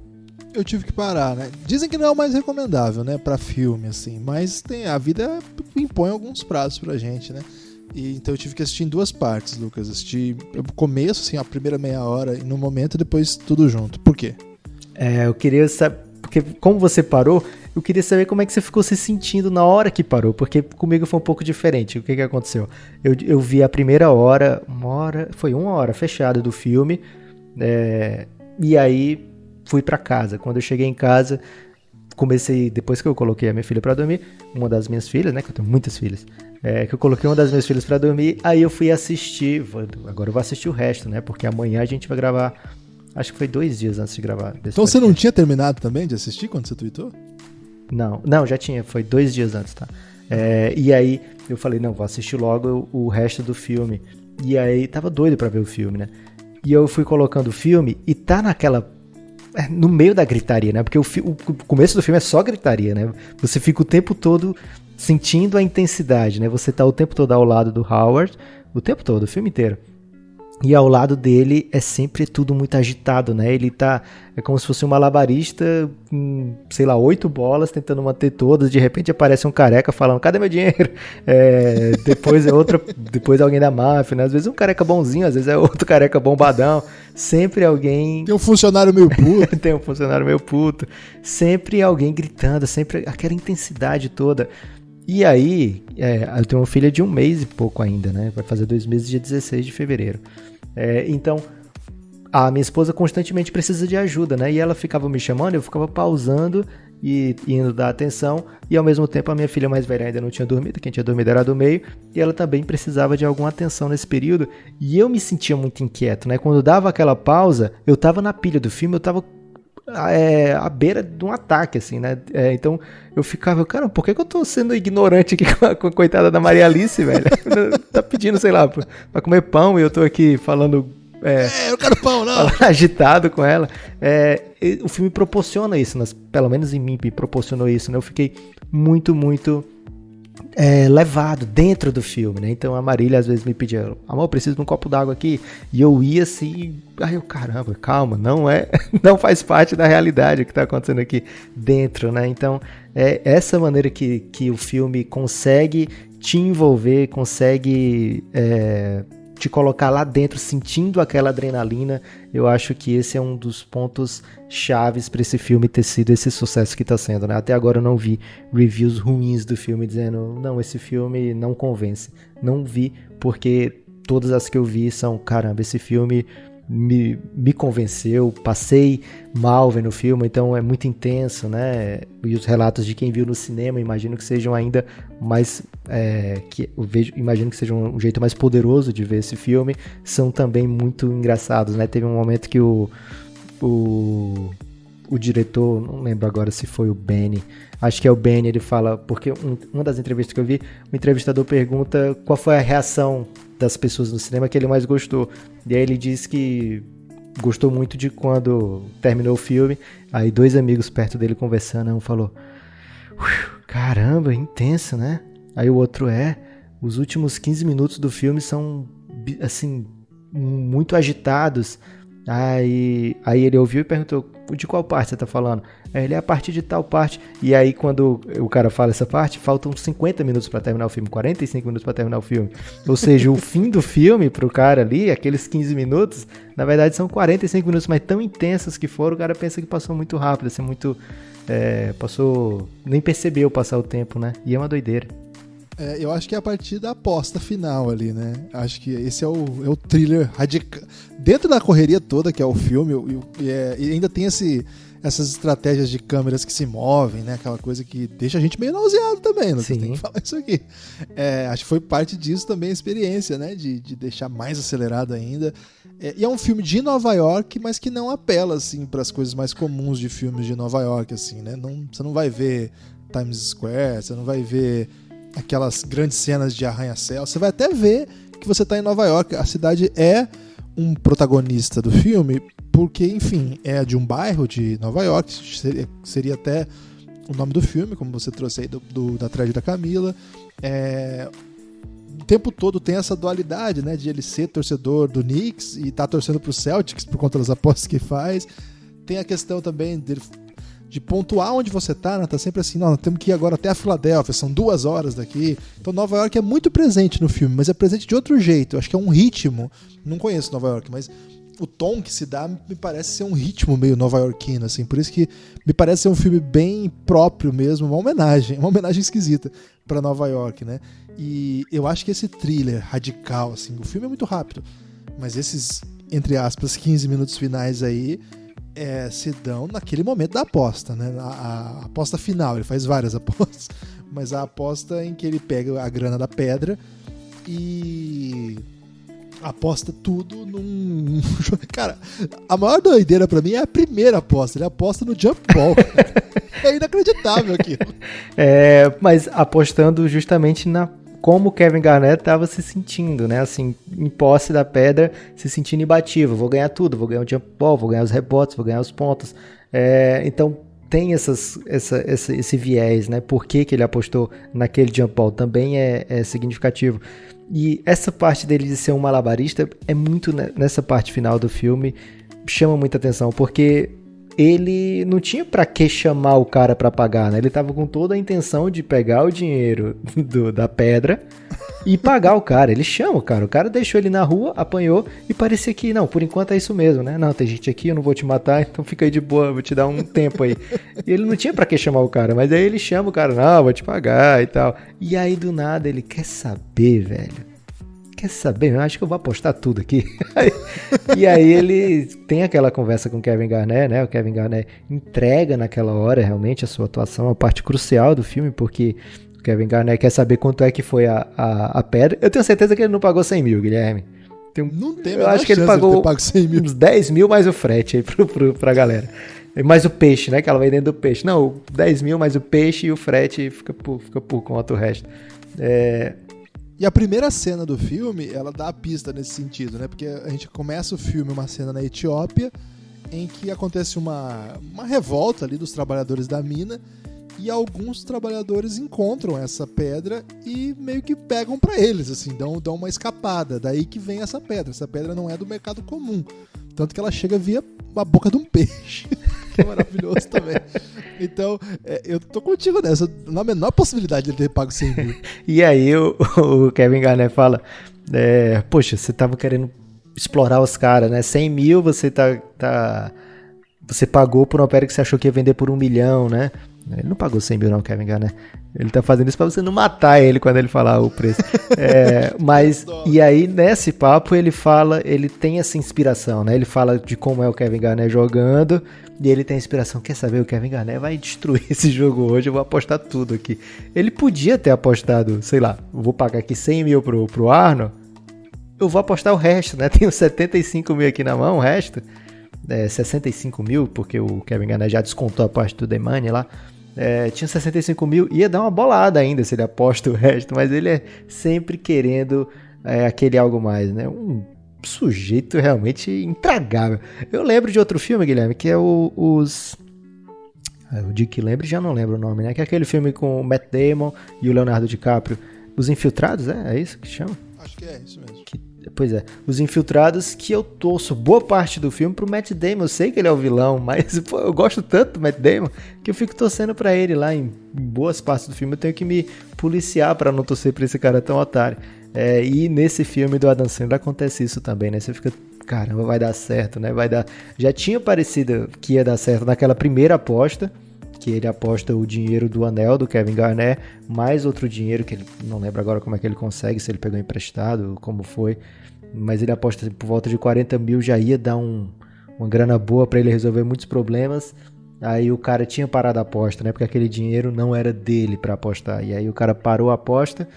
Eu tive que parar, né? Dizem que não é o mais recomendável, né? Pra filme, assim. Mas a vida impõe alguns prazos pra gente, né? Então eu tive que assistir em 2 partes, Lucas. Assisti o começo, assim, a primeira meia hora e no momento, depois tudo junto. Por quê? Eu queria saber... Porque como você parou, eu queria saber como é que você ficou se sentindo na hora que parou. Porque comigo foi um pouco diferente. O que aconteceu? Eu vi a primeira hora... Foi 1 hora fechada do filme. E aí... fui pra casa. Quando eu cheguei em casa, comecei, depois que eu coloquei a minha filha pra dormir, uma das minhas filhas, né, que eu tenho muitas filhas, que eu coloquei uma das minhas filhas pra dormir, aí eu fui assistir, agora eu vou assistir o resto, né, porque amanhã a gente vai gravar, acho que foi 2 dias antes de gravar. Então você não tinha terminado também de assistir quando você tweetou? Não, já tinha, foi 2 dias antes, tá? E aí eu falei, não, vou assistir logo o resto do filme. E aí tava doido pra ver o filme, né? E eu fui colocando o filme e tá no meio da gritaria, né? Porque o começo do filme é só gritaria, né? Você fica o tempo todo sentindo a intensidade, né? Você tá o tempo todo ao lado do Howard, o tempo todo, o filme inteiro. E ao lado dele é sempre tudo muito agitado, né? Ele é como se fosse um malabarista com, sei lá, 8 bolas tentando manter todas. De repente aparece um careca falando, cadê meu dinheiro? Depois alguém da máfia, né? Às vezes um careca bonzinho, às vezes é outro careca bombadão. Sempre alguém... Tem um funcionário meio puto. Tem um funcionário meio puto. Sempre alguém gritando, sempre aquela intensidade toda. E aí, eu tenho uma filha de 1 mês e pouco ainda, né? Vai fazer 2 meses dia 16 de fevereiro. Então, a minha esposa constantemente precisa de ajuda, né? E ela ficava me chamando, eu ficava pausando e indo dar atenção. E ao mesmo tempo a minha filha mais velha ainda não tinha dormido, quem tinha dormido era a do meio. E ela também precisava de alguma atenção nesse período. E eu me sentia muito inquieto, né? Quando dava aquela pausa, eu tava na pilha do filme, eu tava... à beira de um ataque, assim, né? Então eu ficava, cara, por que eu tô sendo ignorante aqui com a coitada da Maria Alice, velho? Tá pedindo, sei lá, pra comer pão e eu tô aqui falando. Eu quero pão, não! Agitado com ela. O filme proporciona isso, pelo menos em mim me proporcionou isso, né? Eu fiquei muito, muito levado dentro do filme, né? Então a Marília às vezes me pedia, amor, eu preciso de um copo d'água aqui, e eu ia assim, caramba, calma, não faz parte da realidade o que tá acontecendo aqui dentro, né? Então essa maneira que o filme consegue te envolver, consegue te colocar lá dentro, sentindo aquela adrenalina. Eu acho que esse é um dos pontos chaves para esse filme ter sido esse sucesso que está sendo, né? Até agora eu não vi reviews ruins do filme dizendo, não, esse filme não convence. Não vi, porque todas as que eu vi são, caramba, esse filme me convenceu, passei mal vendo o filme, então é muito intenso, né? E os relatos de quem viu no cinema, imagino que sejam ainda mais, imagino que sejam um jeito mais poderoso de ver esse filme, são também muito engraçados, né? Teve um momento que o diretor, não lembro agora se foi o Benny, acho que é o Benny, ele fala, porque uma das entrevistas que eu vi, o entrevistador pergunta qual foi a reação das pessoas no cinema que ele mais gostou. E aí ele disse que gostou muito de quando terminou o filme, aí 2 amigos perto dele conversando, um falou, caramba, intenso, né? Aí o outro os últimos 15 minutos do filme são, assim, muito agitados. Aí ele ouviu e perguntou, de qual parte você tá falando? Aí ele, a partir de tal parte. E aí quando o cara fala essa parte, faltam 50 minutos pra terminar o filme, 45 minutos pra terminar o filme. Ou seja, o fim do filme pro cara ali, aqueles 15 minutos, na verdade são 45 minutos, mas tão intensos que foram, o cara pensa que passou muito rápido, assim, muito... nem percebeu passar o tempo, né? E é uma doideira. Eu acho que é a partir da aposta final ali, né? Acho que esse é o thriller radical. Dentro da correria toda que é o filme, e ainda tem essas estratégias de câmeras que se movem, né? Aquela coisa que deixa a gente meio nauseado também, não tem que falar isso aqui. Acho que foi parte disso também a experiência, né? De deixar mais acelerado ainda. E é um filme de Nova York, mas que não apela, assim, para as coisas mais comuns de filmes de Nova York, assim, né? Você não vai ver Times Square, você não vai ver aquelas grandes cenas de arranha-céu, você vai até ver que você está em Nova York. A cidade é um protagonista do filme, porque, enfim, é de um bairro de Nova York, seria até o nome do filme, como você trouxe aí da thread da Camila. O tempo todo tem essa dualidade, né, de ele ser torcedor do Knicks e tá torcendo pro Celtics por conta das apostas que faz. Tem a questão também dele de pontuar onde você tá, né? Tá sempre assim, nós temos que ir agora até a Filadélfia, são 2 horas daqui. Então Nova York é muito presente no filme, mas é presente de outro jeito. Eu acho que é um ritmo, não conheço Nova York, mas o tom que se dá me parece ser um ritmo meio nova-iorquino, assim, por isso que me parece ser um filme bem próprio mesmo, uma homenagem esquisita pra Nova York, né? E eu acho que esse thriller radical, assim, o filme é muito rápido, mas esses, entre aspas, 15 minutos finais aí se dão naquele momento da aposta, né? A aposta final, ele faz várias apostas, mas a aposta em que ele pega a grana da pedra e aposta tudo num... Cara, a maior doideira pra mim é a primeira aposta, ele aposta no jump ball. É inacreditável aquilo. Mas apostando justamente como o Kevin Garnett estava se sentindo, né? Assim, em posse da pedra, se sentindo imbatível. Vou ganhar tudo, vou ganhar o jump ball, vou ganhar os rebotes, vou ganhar os pontos. Então tem esse viés, né? Por que ele apostou naquele jump ball também é significativo. E essa parte dele de ser um malabarista é muito, nessa parte final do filme, chama muita atenção, porque ele não tinha pra que chamar o cara pra pagar, né? Ele tava com toda a intenção de pegar o dinheiro da pedra e pagar o cara. Ele chama o cara deixou ele na rua, apanhou e parecia que, não, por enquanto é isso mesmo, né? Não, tem gente aqui, eu não vou te matar, então fica aí de boa, vou te dar um tempo aí. E ele não tinha pra que chamar o cara, mas aí ele chama o cara, não, vou te pagar e tal. E aí do nada ele quer saber, velho. Quer saber? Eu acho que eu vou apostar tudo aqui. E aí ele tem aquela conversa com o Kevin Garnett, né? O Kevin Garnett entrega naquela hora realmente a sua atuação, uma parte crucial do filme, porque o Kevin Garnett quer saber quanto é que foi a pedra. Eu tenho certeza que ele não pagou 100 mil, Guilherme. Não tem eu acho que ele pagou 100 mil. Uns 10 mil mais o frete aí pra galera. Mais o peixe, né? Que ela vai dentro do peixe. Não, 10 mil mais o peixe e o frete fica por conta o resto. E a primeira cena do filme, ela dá a pista nesse sentido, né? Porque a gente começa o filme, uma cena na Etiópia, em que acontece uma revolta ali dos trabalhadores da mina, e alguns trabalhadores encontram essa pedra e meio que pegam pra eles, assim, dão uma escapada. Daí que vem essa pedra. Essa pedra não é do mercado comum. Tanto que ela chega via a boca de um peixe. Que é maravilhoso também. Então, eu tô contigo nessa. Na menor possibilidade de ele ter pago 100 mil. E aí o Kevin Garnett fala, poxa, você tava querendo explorar os caras, né? 100 mil você você pagou por uma pedra que você achou que ia vender por 1 milhão, né? Ele não pagou 100 mil não, Kevin Garnett. Ele tá fazendo isso pra você não matar ele quando ele falar o preço. Mas, e aí nesse papo ele tem essa inspiração, né? Ele fala de como é o Kevin Garnett jogando, e ele tem a inspiração, quer saber, o Kevin Garnett vai destruir esse jogo hoje, eu vou apostar tudo aqui. Ele podia ter apostado, sei lá, eu vou pagar aqui 100 mil pro Arnold, eu vou apostar o resto, né? Tenho 75 mil aqui na mão, o resto, 65 mil, porque o Kevin Garnett já descontou a parte do The Money lá. Tinha 65 mil, ia dar uma bolada ainda se ele aposta o resto, mas ele é sempre querendo aquele algo mais, né? Um sujeito realmente intragável. Eu lembro de outro filme, Guilherme, que é o Dick lembra, já não lembro o nome, né? Que é aquele filme com o Matt Damon e o Leonardo DiCaprio, Os Infiltrados, é isso que chama? Acho que é isso mesmo. Pois é, Os Infiltrados, que eu torço boa parte do filme pro Matt Damon. Eu sei que ele é o vilão, mas pô, eu gosto tanto do Matt Damon que eu fico torcendo pra ele lá em boas partes do filme. Eu tenho que me policiar pra não torcer pra esse cara tão otário. E nesse filme do Adam Sandler acontece isso também, né? Você fica, caramba, vai dar certo, né? Vai dar. Já tinha parecido que ia dar certo naquela primeira aposta, que ele aposta o dinheiro do anel do Kevin Garnett, mais outro dinheiro que ele não lembra agora como é que ele consegue, se ele pegou emprestado, como foi, mas ele aposta por volta de 40 mil, já ia dar uma grana boa para ele resolver muitos problemas. Aí o cara tinha parado a aposta, né, porque aquele dinheiro não era dele para apostar, e aí o cara parou a aposta,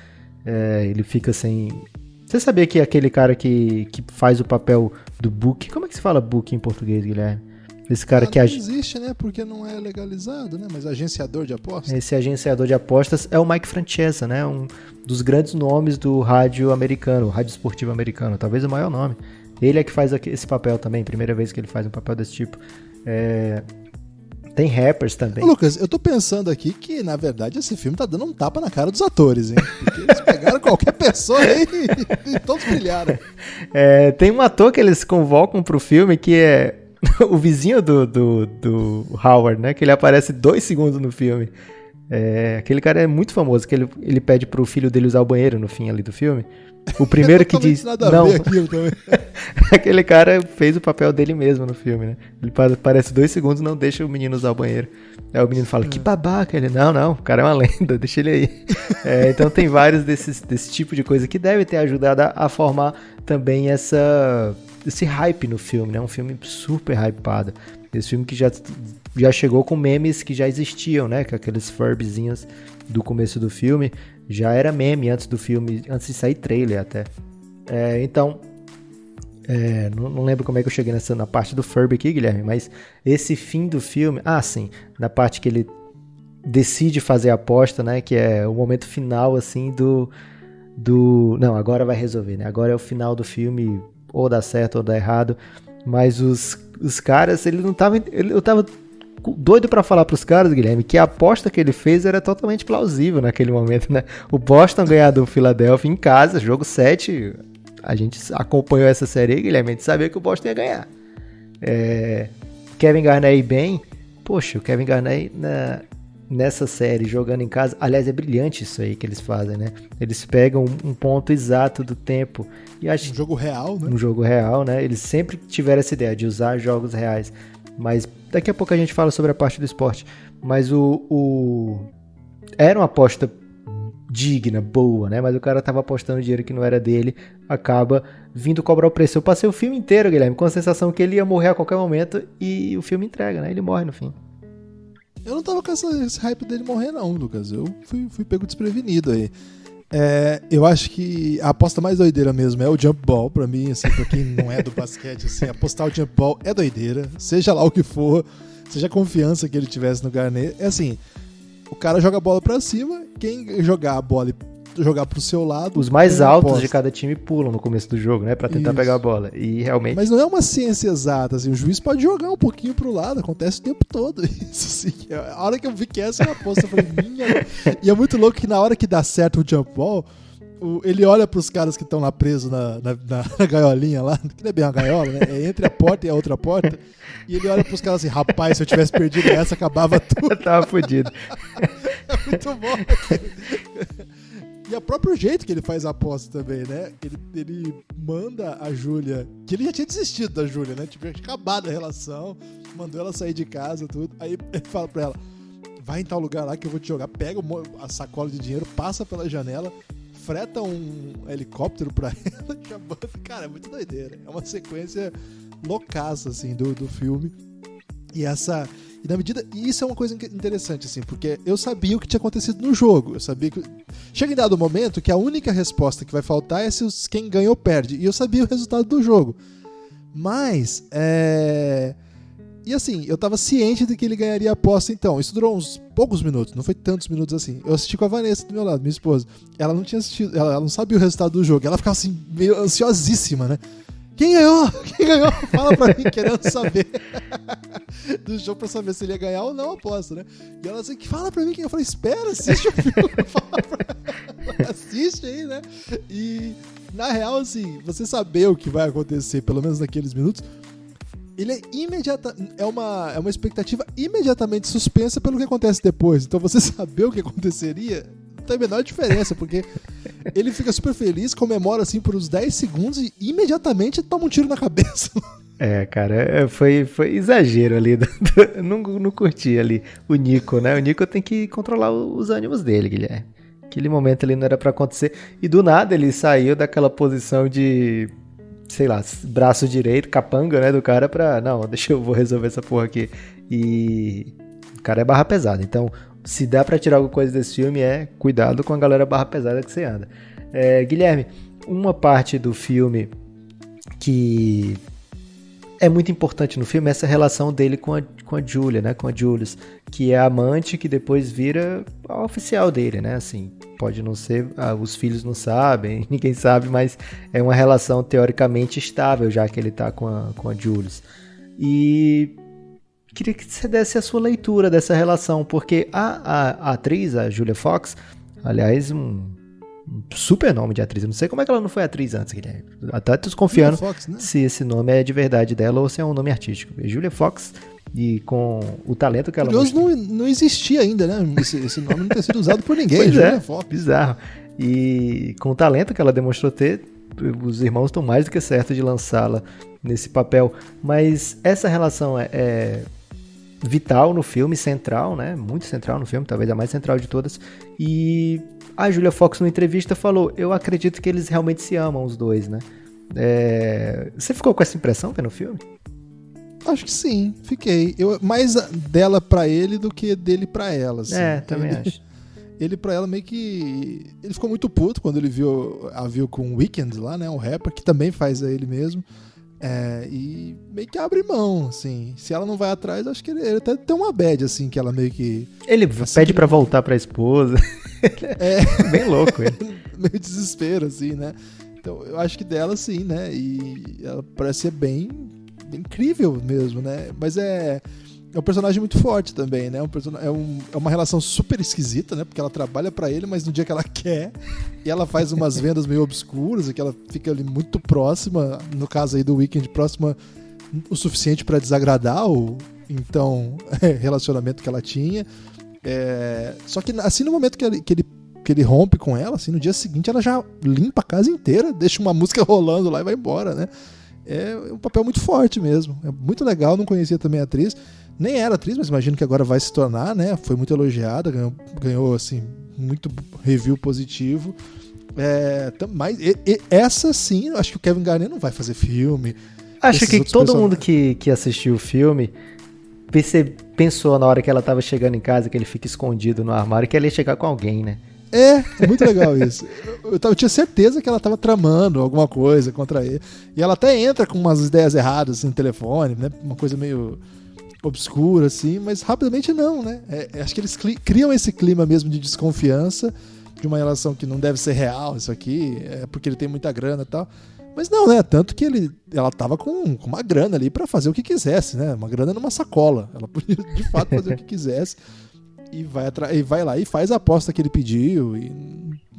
ele fica sem... Você sabia que aquele cara que faz o papel do book, como é que se fala book em português, Guilherme? Esse cara que não existe, né? Porque não é legalizado, né? Mas agenciador de apostas. Esse agenciador de apostas é o Mike Francesa, né? Um dos grandes nomes do rádio americano, rádio esportivo americano, talvez o maior nome. Ele é que faz esse papel também, primeira vez que ele faz um papel desse tipo. Tem rappers também. Ô, Lucas, eu tô pensando aqui que, na verdade, esse filme tá dando um tapa na cara dos atores, hein? Porque eles pegaram qualquer pessoa aí e todos brilharam. Tem um ator que eles convocam pro filme que é o vizinho do Howard, né? Que ele aparece 2 segundos no filme. Aquele cara é muito famoso, que ele pede pro filho dele usar o banheiro no fim ali do filme. O primeiro que diz... Nada não, a ver aquilo também. Aquele cara fez o papel dele mesmo no filme, né? Ele aparece 2 segundos e não deixa o menino usar o banheiro. Aí o menino fala, que babaca. Ele, não, o cara é uma lenda, deixa ele aí. Então tem vários desse tipo de coisa que deve ter ajudado a formar também esse hype no filme, né? Um filme super hypado. Esse filme que já chegou com memes que já existiam, né? Com aqueles Furbyzinhos do começo do filme. Já era meme antes do filme, antes de sair trailer até. Então, não lembro como é que eu cheguei na parte do Furby aqui, Guilherme, mas esse fim do filme... sim, na parte que ele decide fazer a aposta, né? Que é o momento final, assim, não, agora vai resolver, né? Agora é o final do filme, ou dá certo ou dá errado. Mas os caras, eu tava doido pra falar pros caras, Guilherme, que a aposta que ele fez era totalmente plausível naquele momento, né? O Boston ganhar do Philadelphia em casa, jogo 7, a gente acompanhou essa série aí, Guilherme, a gente sabia que o Boston ia ganhar. Kevin Garnett bem, poxa, o Kevin Garnett nessa série, jogando em casa, aliás, é brilhante isso aí que eles fazem, né? Eles pegam um ponto exato do tempo e acho um jogo real, né? Um jogo real, né? Eles sempre tiveram essa ideia de usar jogos reais, mas daqui a pouco a gente fala sobre a parte do esporte, mas era uma aposta digna, boa, né? Mas o cara tava apostando dinheiro que não era dele, acaba vindo cobrar o preço. Eu passei o filme inteiro, Guilherme, com a sensação que ele ia morrer a qualquer momento e o filme entrega, né? Ele morre no fim. Eu não tava com esse hype dele morrer não, Lucas. Eu fui pego desprevenido aí. Eu acho que a aposta mais doideira mesmo é o jump ball, pra mim, assim, pra quem não é do basquete, assim, apostar o jump ball é doideira, seja lá o que for, seja a confiança que ele tivesse no Garnett. É assim, o cara joga a bola pra cima, quem jogar a bola e jogar pro seu lado... Os mais altos de cada time pulam no começo do jogo, né? Pra tentar pegar a bola. E realmente... Mas não é uma ciência exata, assim. O juiz pode jogar um pouquinho pro lado, acontece o tempo todo. Isso, assim. A hora que eu vi que essa é uma aposta, eu falei, minha... E é muito louco que na hora que dá certo o jump ball, ele olha pros caras que estão lá presos na gaiolinha lá, que não é bem uma gaiola, né? É entre a porta e a outra porta. E ele olha pros caras assim, rapaz, se eu tivesse perdido essa, acabava tudo. Tava fodido. É muito bom. E é o próprio jeito que ele faz a aposta também, né? Ele manda a Júlia, que ele já tinha desistido da Júlia, né? Tipo, tinha acabado a relação, mandou ela sair de casa, tudo. Aí ele fala pra ela, vai em tal lugar lá que eu vou te jogar, pega a sacola de dinheiro, passa pela janela, freta um helicóptero pra ela, já manda. Cara, é muito doideira. É uma sequência loucaça, assim, do filme. E isso é uma coisa interessante, assim, porque eu sabia o que tinha acontecido no jogo. Eu sabia que... Chega em dado momento que a única resposta que vai faltar é se quem ganhou perde. E eu sabia o resultado do jogo. Mas, E assim, eu tava ciente de que ele ganharia a aposta, então. Isso durou uns poucos minutos, não foi tantos minutos assim. Eu assisti com a Vanessa do meu lado, minha esposa. Ela não tinha assistido, ela não sabia o resultado do jogo. Ela ficava assim, meio ansiosíssima, né? Quem ganhou? Quem ganhou? Fala pra mim, querendo saber do jogo pra saber se ele ia ganhar ou não a aposta, né? E ela assim, fala pra mim quem. Eu falei, espera, assiste o filme. Fala pra ela, assiste aí, né? E, na real, assim, você saber o que vai acontecer, pelo menos naqueles minutos, ele é uma expectativa imediatamente suspensa pelo que acontece depois. Então você saber o que aconteceria não tem a menor diferença, porque ele fica super feliz, comemora assim por uns 10 segundos e imediatamente toma um tiro na cabeça. Cara, foi exagero ali. Não curti ali o Nico, né? O Nico tem que controlar os ânimos dele, Guilherme. Aquele momento ali não era pra acontecer. E do nada ele saiu daquela posição de, sei lá, braço direito, capanga, né, do cara pra... Não, vou resolver essa porra aqui. E o cara é barra pesada, então... Se dá pra tirar alguma coisa desse filme cuidado com a galera barra pesada que você anda. Guilherme, uma parte do filme que é muito importante no filme é essa relação dele com a Julia, né? Com a Julius, que é a amante que depois vira a oficial dele, né? Assim, pode não ser, os filhos não sabem, ninguém sabe, mas é uma relação teoricamente estável já que ele tá com a Julius. E... queria que você desse a sua leitura dessa relação, porque a atriz, a Julia Fox, aliás, um super nome de atriz, eu não sei como é que ela não foi atriz antes, Guilherme. Até tô desconfiando Fox, né? se esse nome é de verdade dela ou se é um nome artístico. Julia Fox, e com o talento que ela curioso, não existia ainda, né? Esse nome não tem sido usado por ninguém. Pois Julia Fox. Bizarro. E com o talento que ela demonstrou ter, os irmãos estão mais do que certos de lançá-la nesse papel. Mas essa relação é vital no filme, central, né? Muito central no filme, talvez a mais central de todas. E a Julia Fox, numa entrevista, falou: eu acredito que eles realmente se amam, os dois, né? Você ficou com essa impressão vendo o filme? Acho que sim, fiquei. Mais dela pra ele do que dele pra ela. Assim. Também acho. Ele pra ela meio que... Ele ficou muito puto quando ele viu com o Weeknd lá, né? O rapper, que também faz a ele mesmo. E meio que abre mão, assim. Se ela não vai atrás, acho que ele até tem uma bad, assim, que ela meio que... Ele pede pra voltar pra esposa. Bem louco ele. Meio desespero, assim, né? Então, eu acho que dela, sim, né? E ela parece ser bem incrível mesmo, né? Mas é um personagem muito forte também, né? É uma relação super esquisita, né? Porque ela trabalha pra ele, mas no dia que ela quer, e ela faz umas vendas meio obscuras, e que ela fica ali muito próxima, no caso aí do Weeknd, próxima o suficiente pra desagradar o relacionamento que ela tinha. Só que assim, no momento que ele rompe com ela, assim, no dia seguinte ela já limpa a casa inteira, deixa uma música rolando lá e vai embora, né? É um papel muito forte mesmo. É muito legal, não conhecia também a atriz. Nem era atriz, mas imagino que agora vai se tornar, né? Foi muito elogiada, ganhou assim, muito review positivo. Mas essa sim, eu acho que o Kevin Garnett não vai fazer filme. Acho que todo mundo que assistiu o filme pensou na hora que ela tava chegando em casa, que ele fica escondido no armário, que ela ia chegar com alguém, né? É muito legal isso. Eu tinha certeza que ela tava tramando alguma coisa contra ele. E ela até entra com umas ideias erradas assim, no telefone, né? Uma coisa meio obscura, assim, mas rapidamente não, né? Acho que eles criam esse clima mesmo de desconfiança, de uma relação que não deve ser real, isso aqui, porque ele tem muita grana e tal. Mas não, né? Tanto que ela tava com uma grana ali pra fazer o que quisesse, né? Uma grana numa sacola. Ela podia, de fato, fazer o que quisesse. E vai lá e faz a aposta que ele pediu. E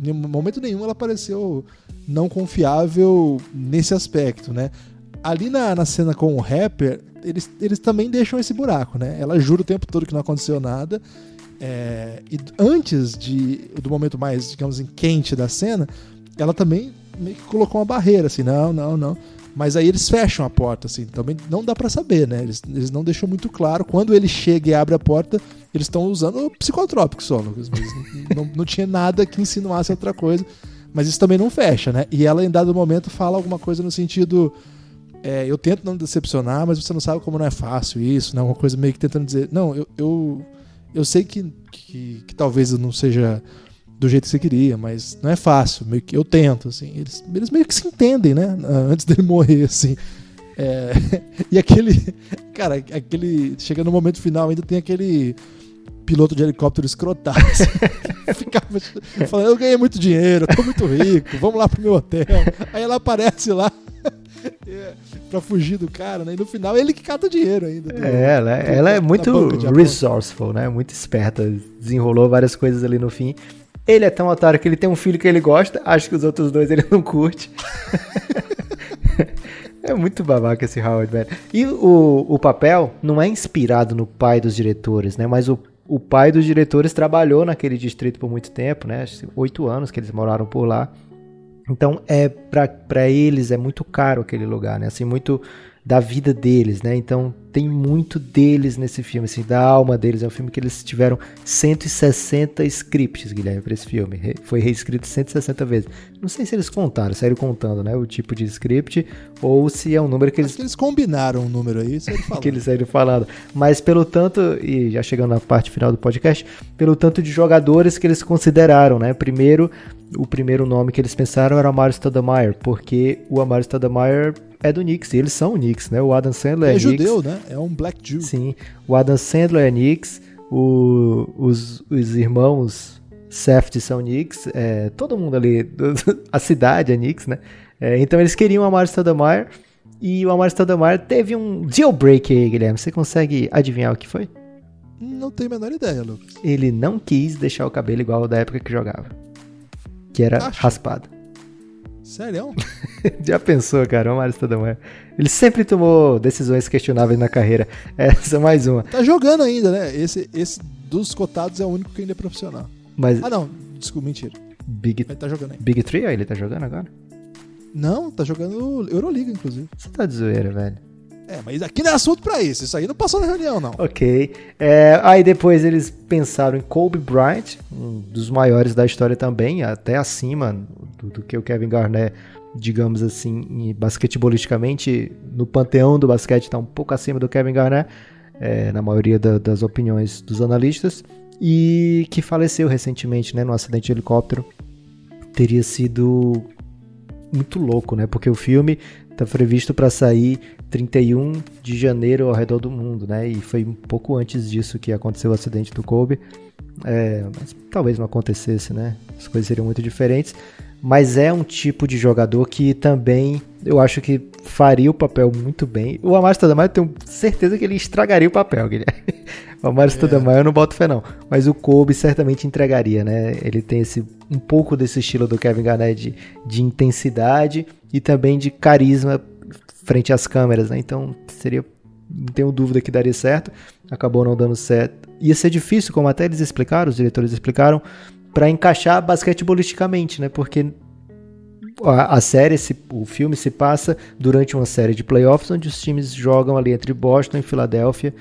em momento nenhum ela pareceu não confiável nesse aspecto, né? Ali na cena com o rapper, eles também deixam esse buraco, né? Ela jura o tempo todo que não aconteceu nada. E antes do momento mais, digamos assim, quente da cena, ela também meio que colocou uma barreira, assim, não. Mas aí eles fecham a porta, assim, também não dá pra saber, né? Eles não deixam muito claro. Quando ele chega e abre a porta, eles estão usando psicotrópicos só, Lucas. Não tinha nada que insinuasse outra coisa. Mas isso também não fecha, né? E ela, em dado momento, fala alguma coisa no sentido... eu tento não decepcionar, mas você não sabe como não é fácil isso, né? Uma coisa meio que tentando dizer... Não, eu sei que talvez eu não seja... do jeito que você queria, mas não é fácil, meio que eu tento, assim, eles meio que se entendem, né, antes dele morrer, assim, e chega no momento final, ainda tem aquele piloto de helicóptero escrotado, assim, ficava falando, eu ganhei muito dinheiro, eu tô muito rico, vamos lá pro meu hotel, aí ela aparece lá, pra fugir do cara, né? E no final ele que cata dinheiro ainda. Ela é muito resourceful, né? Muito esperta, desenrolou várias coisas ali no fim. Ele é tão otário que ele tem um filho que ele gosta, acho que os outros dois ele não curte. É muito babaca esse Howard, velho. E o papel não é inspirado no pai dos diretores, né? Mas o pai dos diretores trabalhou naquele distrito por muito tempo, né? Acho que 8 anos que eles moraram por lá. Então, pra eles é muito caro aquele lugar, né? Assim, muito da vida deles, né? Então, tem muito deles nesse filme, assim, da alma deles. É um filme que eles tiveram 160 scripts, Guilherme, pra esse filme. Foi reescrito 160 vezes. Não sei se eles saíram contando, né? O tipo de script, ou se é um número que eles... Acho que eles combinaram um número aí, que eles saíram falando. Mas pelo tanto, e já chegando na parte final do podcast, pelo tanto de jogadores que eles consideraram, né? O primeiro nome que eles pensaram era o Amário Stoudemire, porque o Amário Stoudemire é do Knicks, e eles são o Knicks, né? O Adam Sandler é Knicks. É judeu, né? É um Black Jew. Sim, o Adam Sandler é Knicks, os irmãos Safdie são Knicks, todo mundo ali, a cidade é Knicks, né? Então eles queriam o Amário Stoudemire, e o Amário Stoudemire teve um deal break aí, Guilherme. Você consegue adivinhar o que foi? Não tenho a menor ideia, Lucas. Ele não quis deixar o cabelo igual da época que jogava, que era raspado. Sério? Já pensou, cara, o Amário Stoudemire. Ele sempre tomou decisões questionáveis na carreira. Essa é mais uma. Tá jogando ainda, né? Esse dos cotados é o único que ainda é profissional. Mas... Ah, não. Desculpa, mentira. Ele tá jogando ainda. Big 3, ele tá jogando agora? Não, tá jogando Euroliga, inclusive. Você tá de zoeira, velho. Mas aqui não é assunto pra isso. Isso aí não passou na reunião, não. Ok. Aí depois eles pensaram em Kobe Bryant, um dos maiores da história também, até acima do que o Kevin Garnett, digamos assim, basquetebolisticamente, no panteão do basquete está um pouco acima do Kevin Garnett, na maioria das opiniões dos analistas, e que faleceu recentemente, né, num acidente de helicóptero. Teria sido muito louco, né, porque o filme está previsto para sair 31 de janeiro ao redor do mundo, né, e foi um pouco antes disso que aconteceu o acidente do Kobe. Mas talvez não acontecesse, né? As coisas seriam muito diferentes. Mas é um tipo de jogador que também eu acho que faria o papel muito bem. O Amar'e Stoudemire, eu tenho certeza que ele estragaria o papel, Guilherme. O Amar'e Stoudemire eu não boto fé não. Mas o Kobe certamente entregaria, né? Ele tem um pouco desse estilo do Kevin Garnett de intensidade e também de carisma frente às câmeras, né? Então não tenho dúvida que daria certo. Acabou não dando certo. Ia ser difícil, como até eles explicaram, os diretores explicaram, para encaixar basquetebolisticamente, né? Porque a série, o filme se passa durante uma série de playoffs onde os times jogam ali entre Boston e Filadélfia,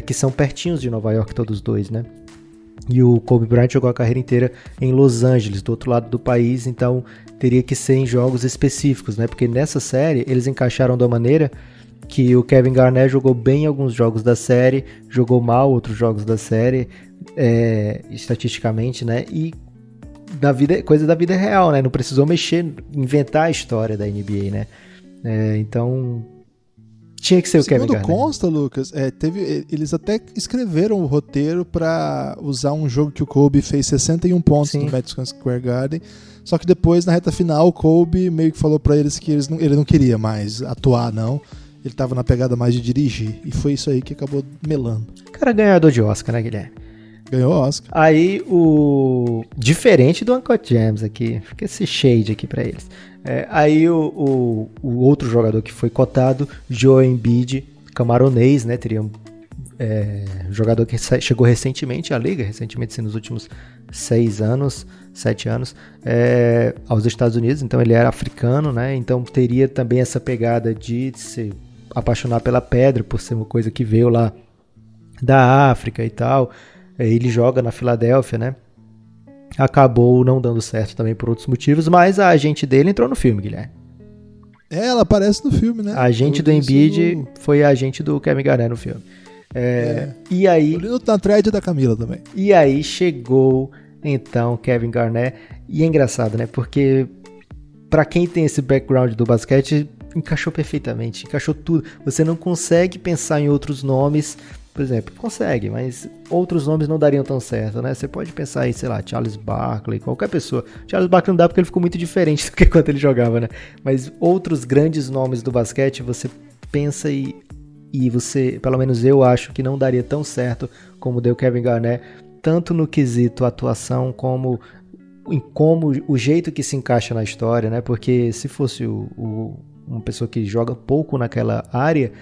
que são pertinhos de Nova York todos dois, né? E o Kobe Bryant jogou a carreira inteira em Los Angeles, do outro lado do país, então teria que ser em jogos específicos, né? Porque nessa série eles encaixaram da maneira que o Kevin Garnett jogou bem alguns jogos da série, jogou mal outros jogos da série, estatisticamente, né? E coisa da vida real, né? Não precisou inventar a história da NBA, né? Então tinha que ser o Kevin Garnett. Segundo consta, Lucas, eles até escreveram o roteiro para usar um jogo que o Kobe fez 61 pontos no Madison Square Garden. Só que depois, na reta final, o Kobe meio que falou para eles que ele não queria mais atuar, não. Ele tava na pegada mais de dirigir. E foi isso aí que acabou melando. Cara, ganhador de Oscar, né, Guilherme? Ganhou o Oscar. Aí, diferente do Uncut Gems aqui, fica esse shade aqui pra eles. Aí o outro jogador que foi cotado, Joel Embiid, camaronês, né? Teria um jogador que chegou recentemente à liga, recentemente, nos últimos 7 anos, aos Estados Unidos. Então ele era africano, né? Então teria também essa pegada de se apaixonar pela pedra, por ser uma coisa que veio lá da África e tal. Ele joga na Filadélfia, né? Acabou não dando certo também por outros motivos, mas a agente dele entrou no filme, Guilherme. Ela aparece no filme, né? A agente do Embiid foi a agente do Kevin Garnett no filme. E aí... Na thread da Camila também. E aí chegou, então, Kevin Garnett. E é engraçado, né? Porque pra quem tem esse background do basquete, encaixou perfeitamente, encaixou tudo. Você não consegue pensar em outros nomes... Por exemplo, consegue, mas outros nomes não dariam tão certo, né? Você pode pensar em, sei lá, Charles Barkley, qualquer pessoa. Charles Barkley não dá porque ele ficou muito diferente do que quando ele jogava, né? Mas outros grandes nomes do basquete, você pensa e você, pelo menos eu acho que não daria tão certo como deu Kevin Garnett, tanto no quesito atuação como o jeito que se encaixa na história, né? Porque se fosse uma pessoa que joga pouco naquela área,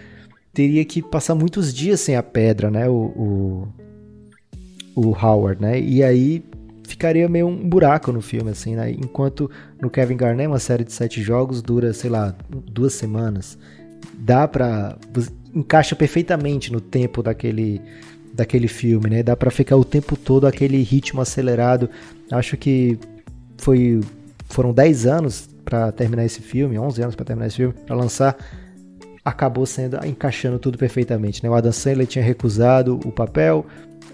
teria que passar muitos dias sem a pedra, né, o Howard, né, e aí ficaria meio um buraco no filme, assim, né, enquanto no Kevin Garnett uma série de 7 jogos dura, sei lá, 2 semanas, encaixa perfeitamente no tempo daquele filme, né, dá pra ficar o tempo todo aquele ritmo acelerado. Acho que foram 10 anos pra terminar esse filme, 11 anos pra terminar esse filme, pra lançar. Acabou encaixando tudo perfeitamente, né? O Adam Sandler tinha recusado o papel,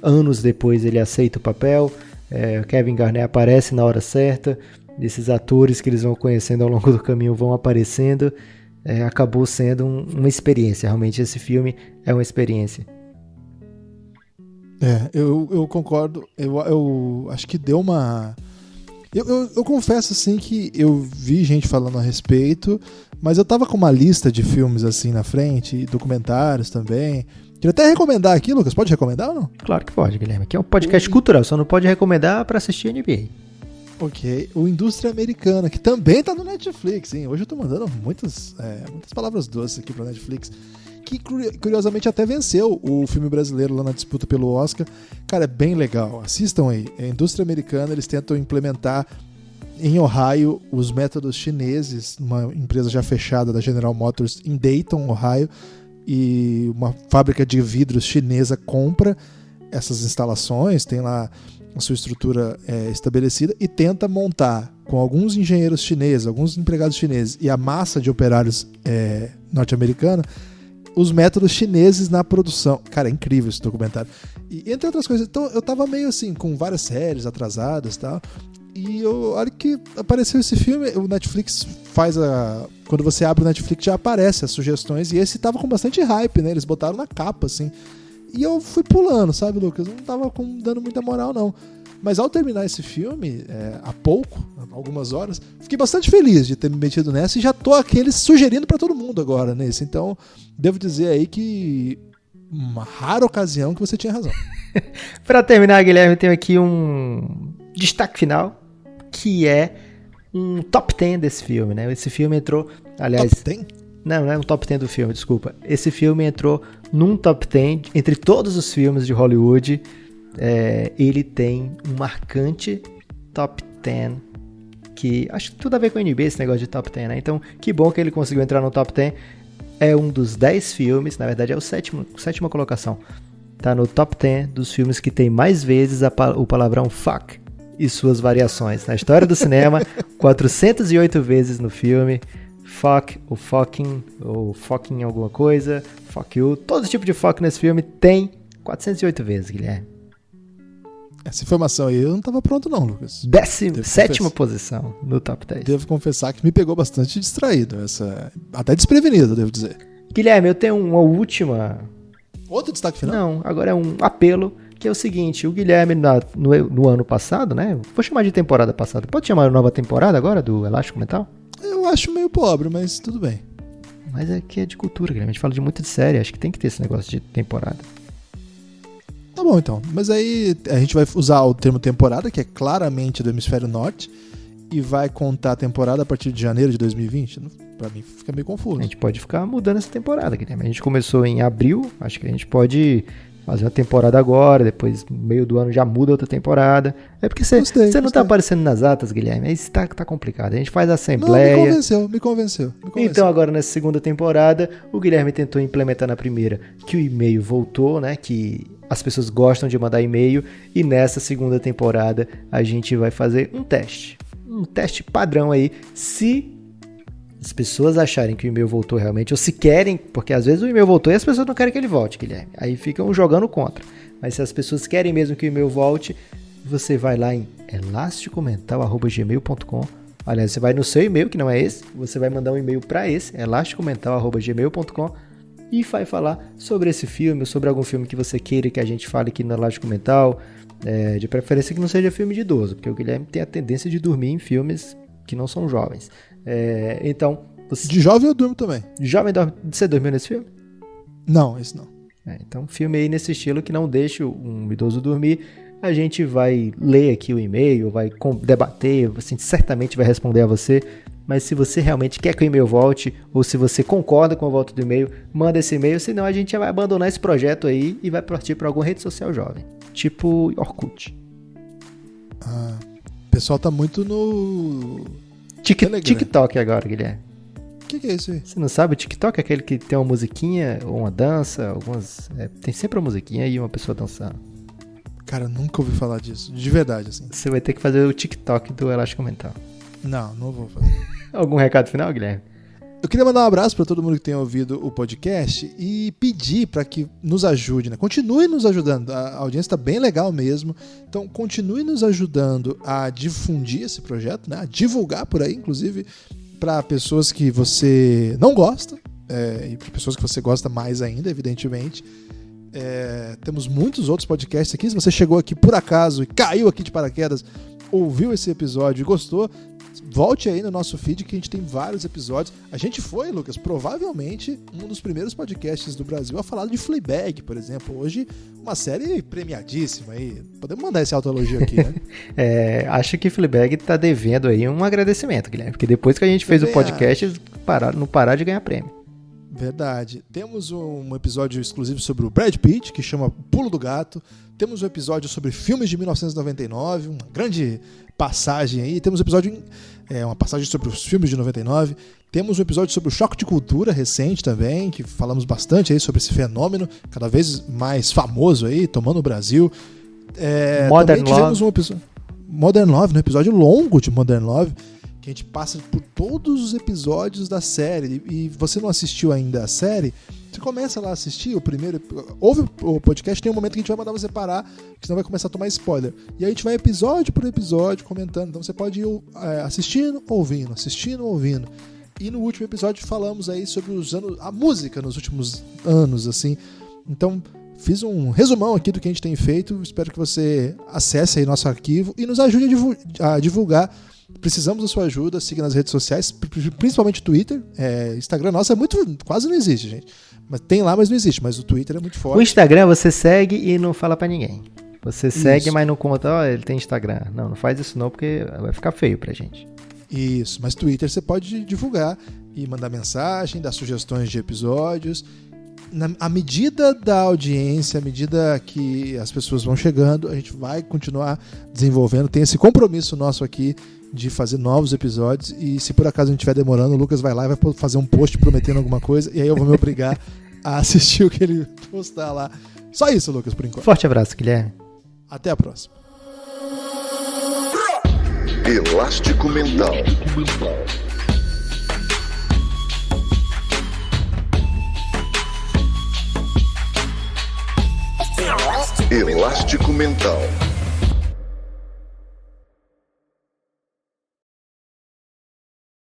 anos depois ele aceita o papel, Kevin Garnett aparece na hora certa, esses atores que eles vão conhecendo ao longo do caminho vão aparecendo, acabou sendo uma experiência, realmente esse filme é uma experiência. Eu concordo, eu acho que deu uma... Eu confesso assim que eu vi gente falando a respeito, mas eu tava com uma lista de filmes assim na frente, e documentários também. Queria até recomendar aqui, Lucas. Pode recomendar ou não? Claro que pode, Guilherme. Aqui é um podcast cultural, só não pode recomendar pra assistir NBA. Ok. O Indústria Americana, que também tá no Netflix, hein? Hoje eu tô mandando muitas palavras doces aqui pra Netflix. Que curiosamente até venceu o filme brasileiro lá na disputa pelo Oscar. Cara, é bem legal. Assistam aí. A Indústria Americana, eles tentam implementar em Ohio os métodos chineses, uma empresa já fechada da General Motors em Dayton, Ohio, e uma fábrica de vidros chinesa compra essas instalações, tem lá a sua estrutura estabelecida e tenta montar com alguns engenheiros chineses, alguns empregados chineses e a massa de operários norte-americana os métodos chineses na produção. Cara, é incrível esse documentário. E entre outras coisas, então eu tava meio assim, com várias séries atrasadas e tal. E a hora que apareceu esse filme, o Netflix faz quando você abre o Netflix já aparece as sugestões. E esse tava com bastante hype, né? Eles botaram na capa, assim. E eu fui pulando, sabe, Lucas? Não tava dando muita moral, não. Mas ao terminar esse filme, há pouco, algumas horas, fiquei bastante feliz de ter me metido nessa e já tô sugerindo pra todo mundo agora nesse. Então, devo dizer aí que uma rara ocasião que você tinha razão. Pra terminar, Guilherme, eu tenho aqui um destaque final, que é um top 10 desse filme, né? Esse filme entrou, aliás... Top 10? Não é um top 10 do filme, desculpa. Esse filme entrou num top 10 entre todos os filmes de Hollywood. Ele tem um marcante top 10 que acho que tudo a ver com a NBA esse negócio de top 10, né? Então, que bom que ele conseguiu entrar no top 10. É um dos 10 filmes, na verdade é sétima colocação. Tá no top 10 dos filmes que tem mais vezes o palavrão fuck e suas variações. Na história do cinema, 408 vezes no filme. Fuck, ou fucking alguma coisa, fuck you. Todo tipo de fuck nesse filme tem 408 vezes, Guilherme. Essa informação aí eu não tava pronto não, Lucas. Sétima posição no top 10. Devo confessar que me pegou bastante distraído, até desprevenido, devo dizer. Guilherme, eu tenho uma última... Outro destaque final? Não, agora é um apelo, que é o seguinte, o Guilherme no ano passado, né, vou chamar de temporada passada, pode chamar de nova temporada agora do Elástico Mental? Eu acho meio pobre, mas tudo bem. Mas aqui é de cultura, Guilherme, a gente fala de muito de série, acho que tem que ter esse negócio de temporada. Tá bom, então. Mas aí a gente vai usar o termo temporada, que é claramente do hemisfério norte, e vai contar a temporada a partir de janeiro de 2020? Pra mim fica meio confuso. A gente pode ficar mudando essa temporada, Guilherme. A gente começou em abril, acho que a gente pode fazer uma temporada agora, depois no meio do ano já muda outra temporada. É porque você não tá aparecendo nas atas, Guilherme, aí tá complicado. A gente faz a assembleia. Não, me convenceu. Então agora nessa segunda temporada, o Guilherme tentou implementar na primeira que o e-mail voltou, né, que as pessoas gostam de mandar e-mail, e nessa segunda temporada a gente vai fazer um teste padrão aí, se as pessoas acharem que o e-mail voltou realmente, ou se querem, porque às vezes o e-mail voltou e as pessoas não querem que ele volte, Guilherme. Aí ficam jogando contra. Mas se as pessoas querem mesmo que o e-mail volte, você vai lá em elasticomental@gmail.com. Aliás, você vai no seu e-mail, que não é esse, você vai mandar um e-mail para esse, elasticomental@gmail.com, e vai falar sobre esse filme, sobre algum filme que você queira que a gente fale aqui no Elástico Mental, de preferência que não seja filme de idoso, porque o Guilherme tem a tendência de dormir em filmes que não são jovens. Então... De jovem eu durmo também. De jovem dorme... Você dormiu nesse filme? Não, esse não. Então, filme aí nesse estilo que não deixa um idoso dormir. A gente vai ler aqui o e-mail, vai debater, assim, certamente vai responder a você. Mas se você realmente quer que o e-mail volte, ou se você concorda com a volta do e-mail, manda esse e-mail, senão a gente já vai abandonar esse projeto aí e vai partir para alguma rede social jovem, tipo Orkut. O pessoal tá muito no... TikTok agora, Guilherme. O que é isso aí? Você não sabe? O TikTok é aquele que tem uma musiquinha, ou uma dança, algumas... tem sempre uma musiquinha e uma pessoa dançando. Cara, nunca ouvi falar disso, de verdade, assim. Você vai ter que fazer o TikTok do Elástico Mental. Não vou fazer. Algum recado final, Guilherme? Eu queria mandar um abraço para todo mundo que tem ouvido o podcast e pedir para que nos ajude, né? Continue nos ajudando, a audiência está bem legal mesmo, então continue nos ajudando a difundir esse projeto, né? A divulgar por aí, inclusive, para pessoas que você não gosta, e para pessoas que você gosta mais ainda, evidentemente. Temos muitos outros podcasts aqui. Se você chegou aqui por acaso e caiu aqui de paraquedas, ouviu esse episódio e gostou, volte aí no nosso feed que a gente tem vários episódios. A gente foi, Lucas, provavelmente um dos primeiros podcasts do Brasil a falar de Fleabag, por exemplo. Hoje, uma série premiadíssima aí. Podemos mandar esse autoelogio aqui, né? Acho que Fleabag tá devendo aí um agradecimento, Guilherme, porque depois que a gente fez o podcast, não parar de ganhar prêmio. Verdade. Temos um episódio exclusivo sobre o Brad Pitt, que chama Pulo do Gato. Temos um episódio sobre filmes de 1999, uma grande passagem aí. Temos um episódio, uma passagem sobre os filmes de 99. Temos um episódio sobre o choque de cultura recente também, que falamos bastante aí sobre esse fenômeno cada vez mais famoso aí, tomando o Brasil. Modern também tivemos Love. um episódio Modern Love, um episódio longo de Modern Love, que a gente passa por todos os episódios da série. E você não assistiu ainda a série, você começa lá a assistir o primeiro. Ouve o podcast, tem um momento que a gente vai mandar você parar, porque senão vai começar a tomar spoiler. E aí a gente vai episódio por episódio comentando. Então você pode ir assistindo, ouvindo. E no último episódio falamos aí sobre a música nos últimos anos, assim. Então, fiz um resumão aqui do que a gente tem feito. Espero que você acesse aí nosso arquivo e nos ajude a divulgar. Precisamos da sua ajuda. Siga nas redes sociais, principalmente Twitter. Instagram, nossa, quase não existe, gente. Mas tem lá, mas não existe. Mas o Twitter é muito forte. O Instagram você segue e não fala pra ninguém. Você segue, Isso. mas não conta, ele tem Instagram. Não faz isso não, porque vai ficar feio pra gente. Isso, mas Twitter você pode divulgar e mandar mensagem, dar sugestões de episódios. À medida da audiência, à medida que as pessoas vão chegando, a gente vai continuar desenvolvendo. Tem esse compromisso nosso aqui de fazer novos episódios. E se por acaso a gente estiver demorando, o Lucas vai lá e vai fazer um post prometendo alguma coisa. E aí eu vou me obrigar a assistir o que ele postar lá. Só isso, Lucas, por enquanto. Forte abraço, Guilherme. Até a próxima. Elástico Mental. Elástico Mental.